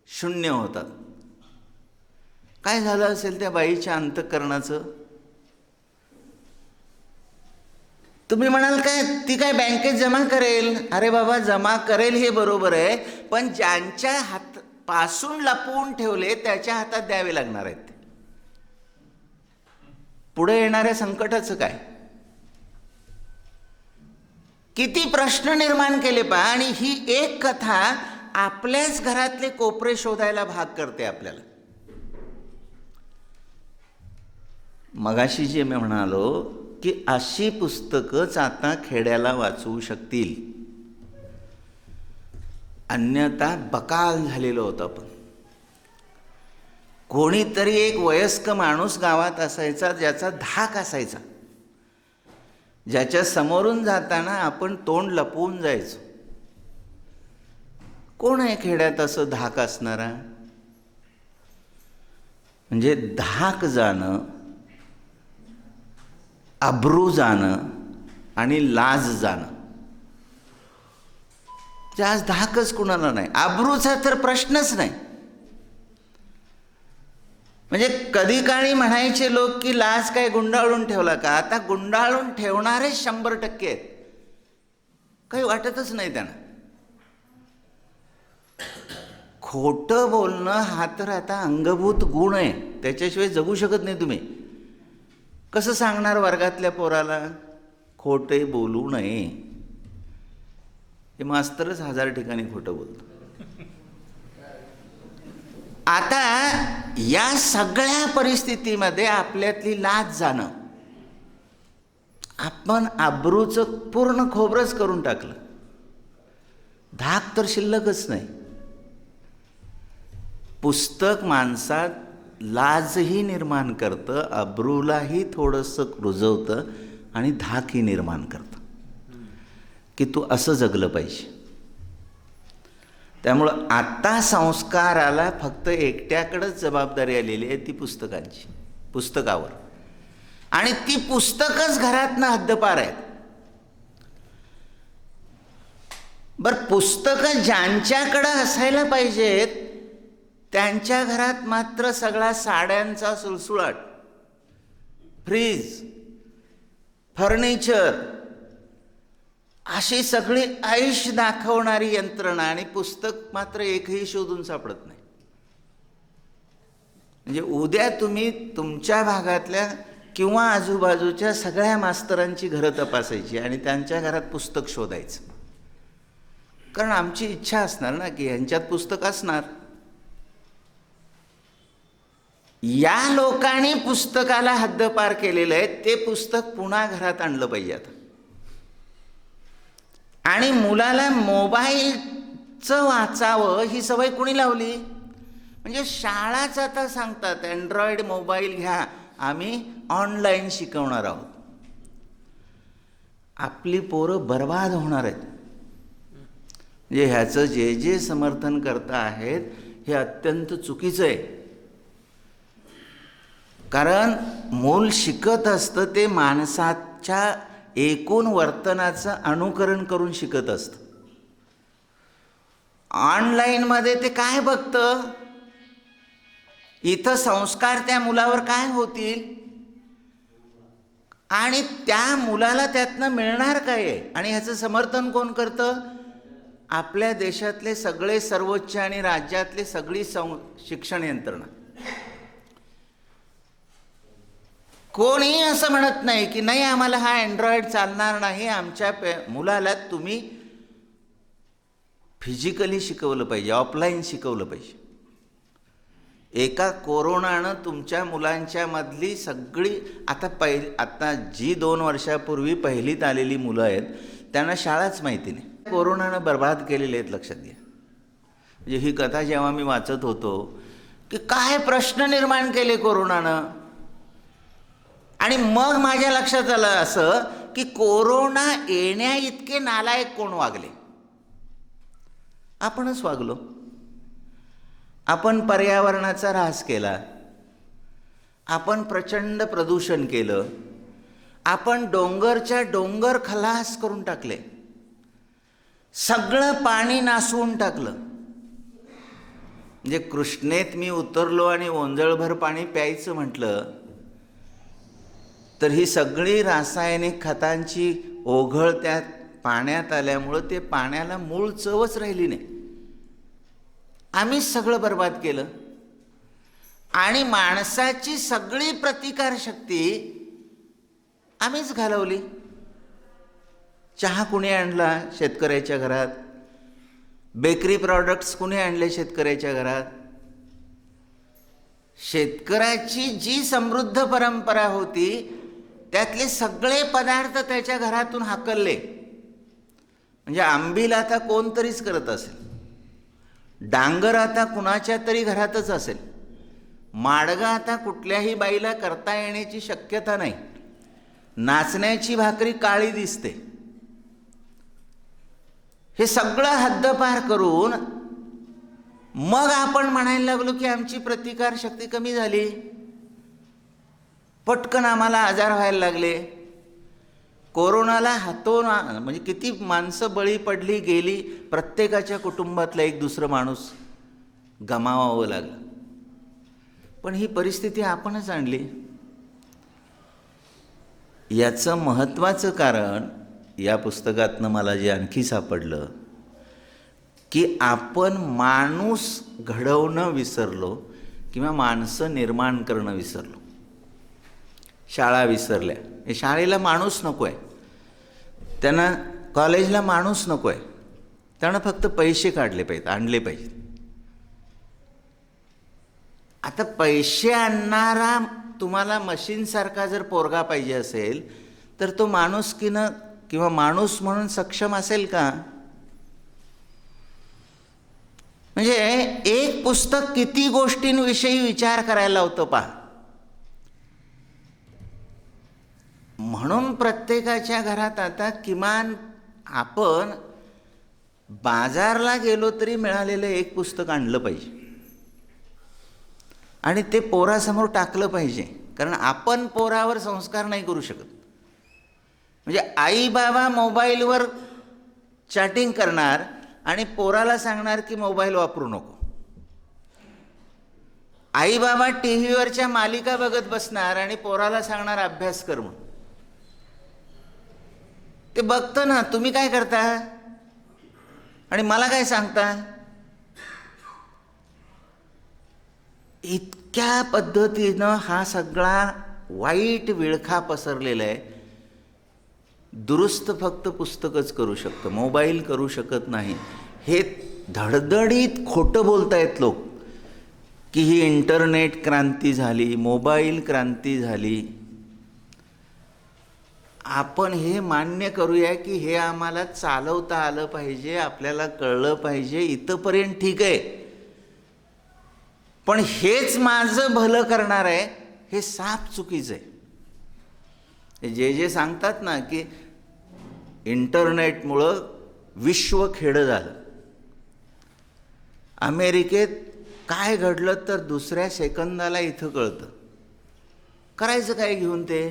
शून्य होतात. काय झालं असेल त्या बाईच्या अंतःकरणाचं? तुम्ही म्हणाल काय ती काय बँकेत जमा करेल? अरे बाबा, जमा करेल हे बरोबर आहे, पण ज्यांच्या पासून लपवून ठेवले त्याच्या हातात द्यावे लागणार आहेत. पुढे येणाऱ्या संकटाचं काय? किती प्रश्न निर्माण केले पहा. आणि ही एक कथा आपल्याच घरातले कोपरे शोधायला भाग करते आपल्याला. मगाशी जे मी म्हणालो की अशी पुस्तकंच आता खेड्याला वाचवू शकतील, अन्यथा बकाल झालेलं होतं. पण कोणीतरी एक वयस्क माणूस गावात असायचा ज्याचा धाक असायचा, ज्याच्या समोरून जाताना आपण तोंड लपवून जायचो. कोण आहे खेड्यात असं धाक असणारा? म्हणजे धाक जाणं, अब्रू जाणं आणि लाज जाणं. आज धाकच कुणाला नाही, अब्रूचा तर प्रश्नच नाही. म्हणजे कधी काळी म्हणायचे लोक की लाज काय गुंडाळून ठेवला का? आता गुंडाळून ठेवणारे 100% आहेत. काही वाटतच नाही त्यांना. खोटं बोलणं हा तर आता अंगभूत गुण आहे, त्याच्याशिवाय जगू शकत नाही तुम्ही. कसं सांगणार वर्गातल्या पोराला खोटे बोलू नये? हे मास्तरच 1000 ठिकाणी खोटं बोलतो. आता या सगळ्या परिस्थितीमध्ये आपल्यातली लाज जाणं, आपण आबरूचं पूर्ण खोबरंच करून टाकलं. धाक तर शिल्लकच नाही. पुस्तक माणसात लाजही निर्माण करतं, अब्रूलाही थोडंसं रुजवतं आणि धाकही निर्माण करतं की तू असं जगलं पाहिजे. त्यामुळं आता संस्काराला फक्त एकट्याकडंच जबाबदारी आलेली आहे, ती पुस्तकांची, पुस्तकावर. आणि ती पुस्तकच घरातनं हद्दपार आहेत. बरं, पुस्तकं ज्यांच्याकडं असायला पाहिजेत त्यांच्या घरात मात्र सगळा साड्यांचा सुळसुळाट, फ्रीज, फर्निचर, अशी सगळी ऐश दाखवणारी यंत्रणा, आणि पुस्तक मात्र एकही शोधून सापडत नाही. म्हणजे उद्या तुम्ही तुमच्या भागातल्या किंवा आजूबाजूच्या सगळ्या मास्तरांची घरं तपासायची आणि त्यांच्या घरात पुस्तक शोधायचं. कारण आमची इच्छा असणार ना की यांच्यात पुस्तक असणार. या लोकांनी पुस्तकाला हद्दपार केलेलं आहे, ते पुस्तक पुन्हा घरात आणलं पाहिजे आता. आणि मुलाला मोबाईलचं वाचावं ही सवय कुणी लावली? म्हणजे शाळाच आता सांगतात अँड्रॉइड मोबाईल घ्या, आम्ही ऑनलाईन शिकवणार आहोत. आपली पोरं बर्बाद होणार आहेत. म्हणजे ह्याचं जे जे समर्थन करता आहेत हे अत्यंत चुकीचं आहे. कारण मूल शिकत असतं ते माणसाच्या एकूण वर्तनाचं अनुकरण करून शिकत असतं. ऑनलाईनमध्ये ते काय बघतं, इथं संस्कार त्या मुलावर काय होतील आणि त्या मुलाला त्यातनं मिळणार काय आहे. आणि ह्याचं समर्थन कोण करतं? आपल्या देशातले सगळे सर्वोच्च आणि राज्यातले सगळी शिक्षण यंत्रणा. कोणी असं म्हणत नाही की नाही आम्हाला हा अँड्रॉइड चालणार नाही, आमच्या मुलाला तुम्ही फिजिकली शिकवलं पाहिजे, ऑफलाईन शिकवलं पाहिजे. एका कोरोनानं तुमच्या मुलांच्या मधली सगळी आता जी 2 वर्षापूर्वी पहिलीत आलेली मुलं आहेत त्यांना शाळाच माहिती नाही. कोरोनानं बर्बाद केलेले आहेत, लक्षात घ्या. म्हणजे ही कथा जेव्हा मी वाचत होतो की काय प्रश्न निर्माण केले कोरोनानं, आणि मग माझ्या लक्षात आलं असं की कोरोना येण्या इतके नालायक कोण वागले? आपणच वागलो. आपण पर्यावरणाचा ऱ्हास केला, आपण प्रचंड प्रदूषण केलं, आपण डोंगरच्या डोंगर खलास करून टाकले, सगळं पाणी नासवून टाकलं. म्हणजे कृष्णेत मी उतरलो आणि ओंजळभर पाणी प्यायचं म्हटलं तर ही सगळी रासायनिक खतांची ओघळ त्या पाण्यात आल्यामुळं ते पाण्याला मूळ चवच राहिली नाही. आम्हीच सगळं बर्बाद केलं. आणि माणसाची सगळी प्रतिकारशक्ती आम्हीच घालवली. चहा कुणी आणला? शेतकऱ्याच्या घरात. बेकरी प्रॉडक्ट्स कुणी आणले? शेतकऱ्याच्या घरात. शेतकऱ्याची जी समृद्ध परंपरा होती त्यातले सगळे पदार्थ त्याच्या घरातून हाकलले. म्हणजे आंबील आता कोणतरीच करत असेल, डांगर आता कुणाच्या तरी घरातच असेल, माडगा आता कुठल्याही बाईला करता येण्याची शक्यता नाही, नाचण्याची भाकरी काळी दिसते. हे सगळं हद्दपार करून मग आपण म्हणायला लागलो की आमची प्रतिकार शक्ती कमी झाली, पटकन आम्हाला आजार व्हायला लागले. कोरोनाला म्हणजे किती माणसं बळी पडली गेली, प्रत्येकाच्या कुटुंबातला एक दुसरं माणूस गमावावं लागलं. पण ही परिस्थिती आपणच आणली. याचं महत्त्वाचं कारण या पुस्तकातनं मला जे आणखी सापडलं की आपण माणूस घडवणं विसरलो किंवा माणसं निर्माण करणं विसरलो. शाळा विसरल्या. हे शाळेला माणूस नको आहे, त्यांना कॉलेजला माणूस नको आहे, त्यांना फक्त पैसे काढले पाहिजेत, आणले पाहिजेत. आता पैसे आणणारा तुम्हाला मशीनसारखा जर पोरगा पाहिजे असेल तर तो माणुसकीनं किंवा माणूस म्हणून सक्षम असेल का? म्हणजे एक पुस्तक किती गोष्टींविषयी विचार करायला लावतं पहा. म्हणून प्रत्येकाच्या घरात आता किमान आपण बाजारला गेलो तरी मिळालेलं एक पुस्तक आणलं पाहिजे आणि ते पोरासमोर टाकलं पाहिजे. कारण आपण पोरावर संस्कार नाही करू शकत. म्हणजे आई बाबा मोबाईलवर चॅटिंग करणार आणि पोराला सांगणार की मोबाईल वापरू नको. आई बाबा टी व्हीवरच्या मालिका बघत बसणार आणि पोराला सांगणार अभ्यास कर म्हणून. ते बघतं ना, तुम्ही काय करता आणि मला काय सांगता. इतक्या पद्धतीनं हा सगळा वाईट विळखा पसरलेला आहे. दुरुस्त फक्त पुस्तकच करू शकतं, मोबाईल करू शकत नाही. हे धडधडीत खोटं बोलतायत लोक की ही इंटरनेट क्रांती झाली, मोबाईल क्रांती झाली. आपण हे मान्य करूया की हे आम्हाला चालवता आलं पाहिजे, आपल्याला कळलं पाहिजे, इथंपर्यंत ठीक आहे. पण हेच माझं भलं करणार आहे हे साफ चुकीचं आहे. जे सांगतात ना की इंटरनेटमुळं विश्व खेडं झालं. अमेरिकेत काय घडलं तर दुसऱ्या सेकंदाला इथं कळतं. करायचं काय घेऊन ते?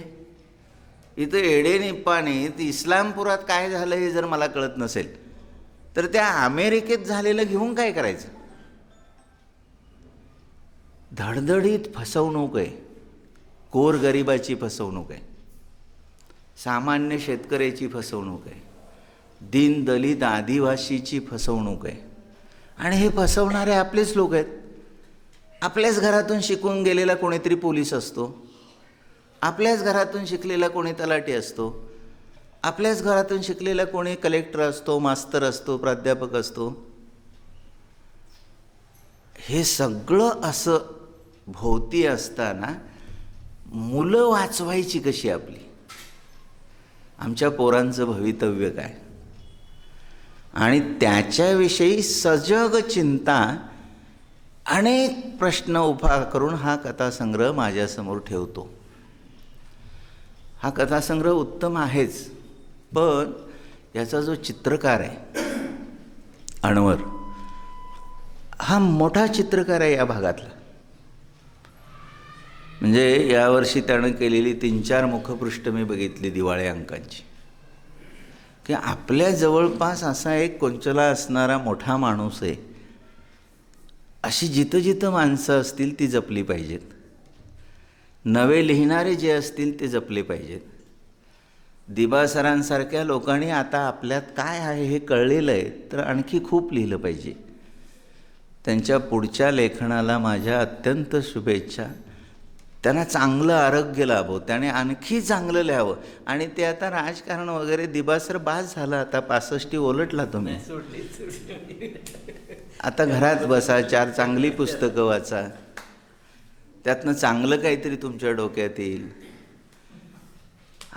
इथं एडेनिप्पानीत इस्लामपुरात काय झालं हे जर मला कळत नसेल तर त्या अमेरिकेत झालेलं घेऊन काय करायचं? धडधडीत फसवणूक आहे, गोरगरिबाची फसवणूक आहे, सामान्य शेतकऱ्याची फसवणूक आहे, दीनदलित आदिवासीची फसवणूक आहे. आणि हे फसवणारे आपलेच लोक आहेत. आपल्याच घरातून शिकून गेलेला कोणीतरी पोलीस असतो, आपल्याच घरातून शिकलेला कोणी तलाठी असतो, आपल्याच घरातून शिकलेला कोणी कलेक्टर असतो, मास्तर असतो, प्राध्यापक असतो. हे सगळं असं भोवती असताना मुलं वाचवायची कशी आपली? आमच्या पोरांचं भवितव्य काय? आणि त्याच्याविषयी सजग चिंता अनेक प्रश्न उभा करून हा कथासंग्रह माझ्यासमोर ठेवतो. हा कथासंग्रह उत्तम आहेच, पण याचा जो चित्रकार आहे अणवर, हा मोठा चित्रकार आहे या भागातला. म्हणजे यावर्षी त्यानं केलेली 3-4 मुखपृष्ठ मी बघितली दिवाळी अंकांची, की आपल्या जवळपास असा एक कोंचला असणारा मोठा माणूस आहे. अशी जिथं जिथं माणसं असतील ती जपली पाहिजेत. नवे लिहिणारे जे असतील ते जपले पाहिजेत. दिबा सरांसारख्या लोकांनी आता आपल्यात काय आहे हे कळलेलं आहे तर आणखी खूप लिहिलं पाहिजे. त्यांच्या पुढच्या लेखनाला माझ्या अत्यंत शुभेच्छा. त्यांना चांगलं आरोग्य लाभो, त्याने आणखी चांगलं लिहावं. आणि ते आता राजकारण वगैरे दिबासर बास झालं, आता 65 ओलटला तुम्ही. आता घरात बसा, 4 चांगली पुस्तकं वाचा, त्यातनं चांगलं काहीतरी तुमच्या डोक्यात येईल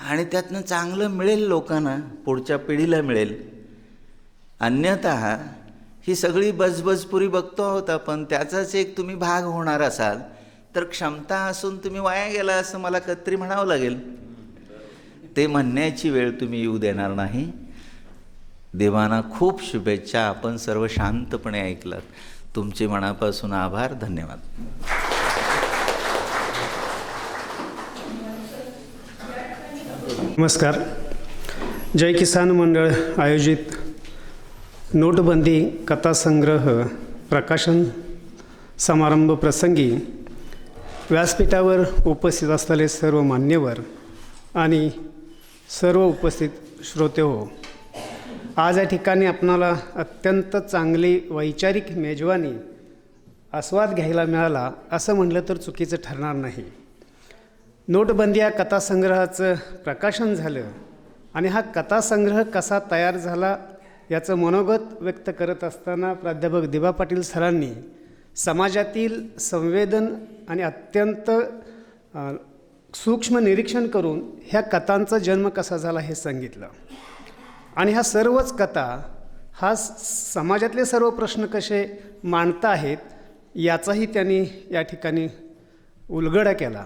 आणि त्यातनं चांगलं मिळेल लोकांना, पुढच्या पिढीला मिळेल. अन्यथा ही सगळी बजबजपुरी बघतो आहोत आपण, त्याचाच एक तुम्ही भाग होणार असाल तर क्षमता असून तुम्ही वाया गेला असं मला कधीतरी म्हणावं लागेल. ते म्हणण्याची वेळ तुम्ही येऊ देणार नाही. देवांना खूप शुभेच्छा. आपण सर्व शांतपणे ऐकलात. तुमचे मनापासून आभार. धन्यवाद. नमस्कार. जय किसान मंडळ आयोजित नोटबंदी कथासंग्रह प्रकाशन समारंभ प्रसंगी व्यासपीठावर उपस्थित असलेले सर्व मान्यवर आणि सर्व उपस्थित श्रोते हो, आज या ठिकाणी आपणाला अत्यंत चांगली वैचारिक मेजवानी आस्वाद घ्यायला मिळाला असं म्हटलं तर चुकीचं ठरणार नाही. नोटबंदी या कथासंग्रहाचं प्रकाशन झालं आणि हा कथासंग्रह कसा तयार झाला याचं मनोगत व्यक्त करत असताना प्राध्यापक दिबा पाटील सरांनी समाजातील संवेदन आणि अत्यंत सूक्ष्म निरीक्षण करून ह्या कथांचा जन्म कसा झाला हे सांगितलं. आणि ह्या सर्वच कथा हा समाजातले सर्व प्रश्न कसे मांडता आहेत याचाही त्यांनी या ठिकाणी उलगडा केला.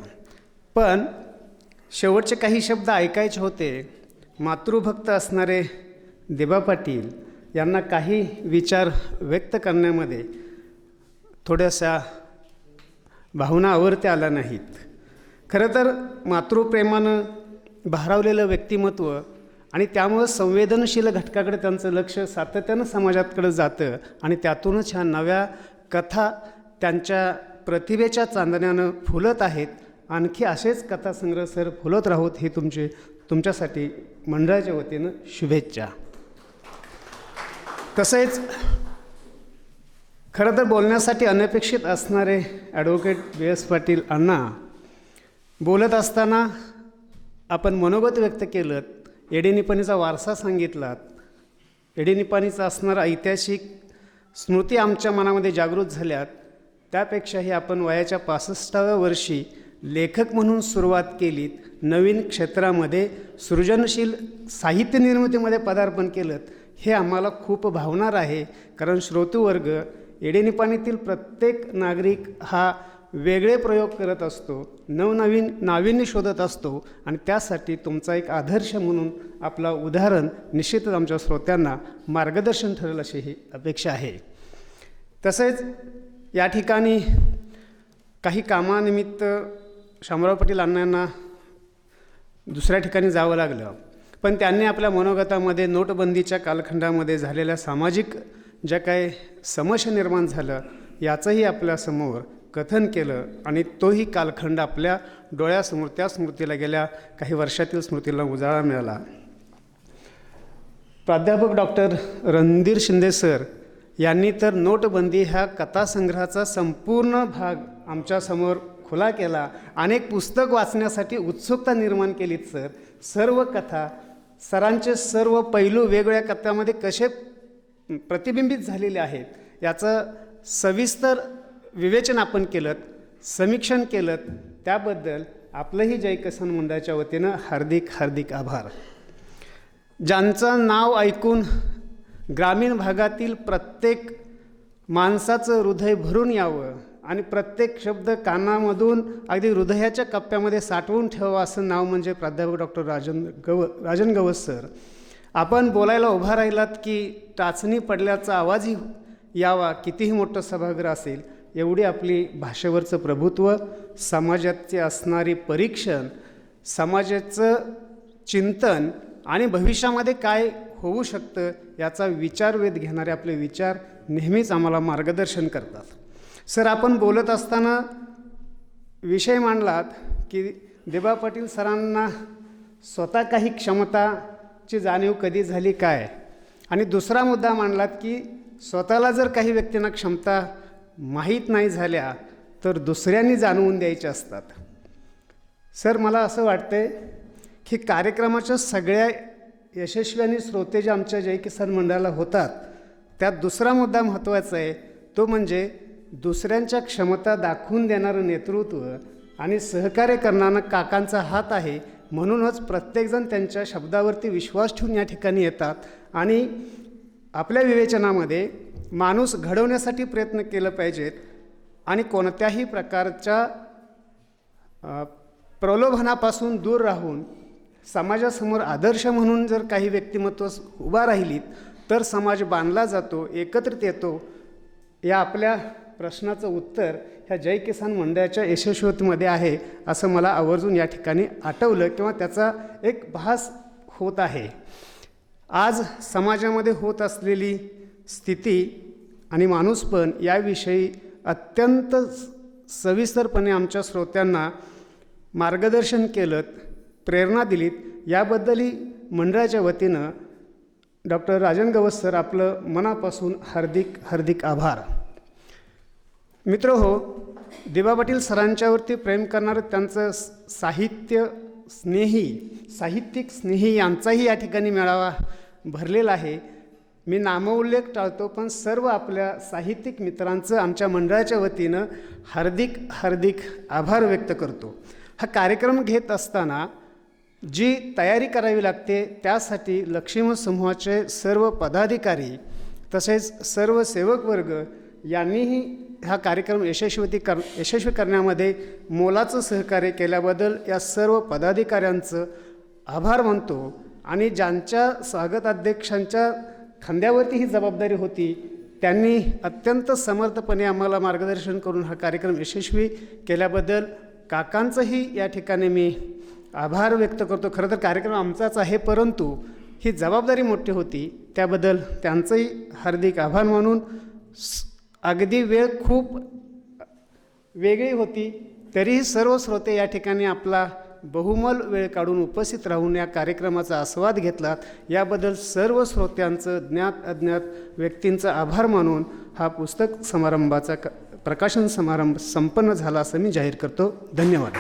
पण शेवटचे काही शब्द ऐकायचे होते. मातृभक्त असणारे दिबा पाटील यांना काही विचार व्यक्त करण्यामध्ये थोड्याशा भावना आवर्त्या आल्या नाहीत. खरं तर मातृप्रेमानं भारावलेलं व्यक्तिमत्व आणि त्यामुळं संवेदनशील घटकाकडे त्यांचं लक्ष सातत्यानं समाजाकडे जातं आणि त्यातूनच ह्या नव्या कथा त्यांच्या प्रतिभेच्या चांदण्यानं फुलत आहेत. आणखी असेच कथासंग्रह सर फुलत राहूत ही तुमच्यासाठी मंडळाच्या वतीनं शुभेच्छा. तसेच खरं तर बोलण्यासाठी अनपेक्षित असणारे ॲडव्होकेट B.S. पाटील अण्णा बोलत असताना आपण मनोगत व्यक्त केलं, एडेनिपाणीचा वारसा सांगितलात, एडेनिपाणीचा असणारा ऐतिहासिक स्मृती आमच्या मनामध्ये जागृत झाल्यात. त्यापेक्षाही आपण वयाच्या 65व्या वर्षी लेखक म्हणून सुरुवात केलीत, नवीन क्षेत्रामध्ये सृजनशील साहित्य निर्मितीमध्ये पदार्पण केलं, हे आम्हाला खूप भावणार आहे. कारण श्रोतृवर्ग एडेनिपाणीतील प्रत्येक नागरिक हा वेगळे प्रयोग करत असतो, नवनवीन नाविन्य शोधत असतो आणि त्यासाठी तुमचा एक आदर्श म्हणून आपला उदाहरण निश्चितच आमच्या श्रोत्यांना मार्गदर्शन ठरेल अशी ही अपेक्षा आहे. तसेच या ठिकाणी काही कामानिमित्त शामराव पाटील अण्णांना दुसऱ्या ठिकाणी जावं लागलं, पण त्यांनी आपल्या मनोगतामध्ये नोटबंदीच्या कालखंडामध्ये झालेल्या सामाजिक ज्या काही समस्या निर्माण झालं याचंही आपल्यासमोर कथन केलं आणि तोही कालखंड आपल्या डोळ्यासमोर त्या स्मृतीला गेल्या काही वर्षातील स्मृतीला उजाळा मिळाला. प्राध्यापक डॉक्टर रणधीर शिंदे सर यांनी तर नोटबंदी ह्या कथासंग्रहाचा संपूर्ण भाग आमच्यासमोर खुला केला. अनेक पुस्तक वाचण्यासाठी उत्सुकता निर्माण केलीत सर. सर्व कथा सरांचे सर्व पैलू वेगवेगळ्या कथामध्ये कसे प्रतिबिंबित झालेले आहेत याचं सविस्तर विवेचन आपण केलं, समीक्षण केलं. त्याबद्दल आपलंही जय किसान मंडळाच्या वतीनं हार्दिक हार्दिक आभार. ज्यांचं नाव ऐकून ग्रामीण भागातील प्रत्येक माणसाचं हृदय भरून यावं आणि प्रत्येक शब्द कानामधून अगदी हृदयाच्या कप्प्यामध्ये साठवून ठेवावं असं नाव म्हणजे प्राध्यापक डॉक्टर राजन गवस सर. आपण बोलायला उभा राहिलात की टाचणी पडल्याचा आवाजही यावा, कितीही मोठं सभागृह असेल, एवढी आपली भाषेवरचं प्रभुत्व, समाजाचे असणारी परीक्षण, समाजाचं चिंतन आणि भविष्यामध्ये काय होऊ शकतं याचा विचारवेध घेणारे आपले विचार नेहमीच आम्हाला मार्गदर्शन करतात. सर आपण बोलत असताना विषय मांडलात की दिबा पाटील सरांना स्वतः काही क्षमताची जाणीव कधी झाली काय, आणि दुसरा मुद्दा मांडलात की स्वतःला जर काही व्यक्तींना क्षमता माहीत नाही झाल्या तर दुसऱ्यांनी जाणवून द्यायच्या असतात. सर मला असं वाटतं की कार्यक्रमाच्या सगळ्या यशस्वी आणि श्रोते जे आमच्या जय किसान मंडळाला होतात त्यात दुसरा मुद्दा महत्त्वाचा आहे, तो म्हणजे दुसऱ्यांच्या क्षमता दाखवून देणारं नेतृत्व आणि सहकार्य करणारा काकांचा हात आहे. म्हणूनच प्रत्येकजण त्यांच्या शब्दावरती विश्वास ठेवून या ठिकाणी येतात आणि आपल्या विवेचनामध्ये माणूस घडवण्यासाठी प्रयत्न केलं पाहिजेत आणि कोणत्याही प्रकारच्या प्रलोभनापासून दूर राहून समाजासमोर आदर्श म्हणून जर काही व्यक्तिमत्व उभा राहिलीत तर समाज बांधला जातो, एकत्रित येतो. या आपल्या प्रश्नाचं उत्तर ह्या जय किसान मंडळाच्या यशस्वीतेमध्ये आहे असं मला आवर्जून या ठिकाणी आठवलं किंवा त्याचा एक भास होत आहे. आज समाजामध्ये होत असलेली स्थिती आणि माणूसपण याविषयी अत्यंत सविस्तरपणे आमच्या श्रोत्यांना मार्गदर्शन केलं, प्रेरणा दिलीत. याबद्दलही मंडळाच्या वतीनं डॉक्टर राजन गवस सर, आपलं मनापासून हार्दिक हार्दिक आभार. मित्र हो, दिबा पाटील सरांच्यावरती प्रेम करणारं त्यांचं साहित्यिक स्नेही यांचाही या ठिकाणी मेळावा भरलेला आहे. मी नामोल्लेख टाळतो, पण सर्व आपल्या साहित्यिक मित्रांचं आमच्या मंडळाच्या वतीनं हार्दिक हार्दिक आभार व्यक्त करतो. हा कार्यक्रम घेत असताना जी तयारी करावी लागते त्यासाठी लक्ष्मी समूहाचे सर्व पदाधिकारी तसेच सर्व सेवक वर्ग यांनीही हा कार्यक्रम यशस्वी करण्यामध्ये मोलाचं सहकार्य केल्याबद्दल या सर्व पदाधिकाऱ्यांचं आभार मानतो. आणि ज्यांच्या स्वागताध्यक्षांच्या खांद्यावरती ही जबाबदारी होती त्यांनी अत्यंत समर्थपणे आम्हाला मार्गदर्शन करून हा कार्यक्रम यशस्वी केल्याबद्दल काकांचंही या ठिकाणी मी आभार व्यक्त करतो. खरं तर कार्यक्रम आमचाच आहे, परंतु ही जबाबदारी मोठी होती त्याबद्दल त्यांचंही हार्दिक आभार मानून अगदी वेळ खूप वेगळी होती तरीही सर्व श्रोते या ठिकाणी आपला बहुमोल वेळ काढून उपस्थित राहून या कार्यक्रमाचा आस्वाद घेतलात. याबद्दल सर्व श्रोत्यांचं ज्ञात अज्ञात व्यक्तींचा आभार मानून हा पुस्तक समारंभाचा प्रकाशन समारंभ संपन्न झाला असं मी जाहीर करतो. धन्यवाद.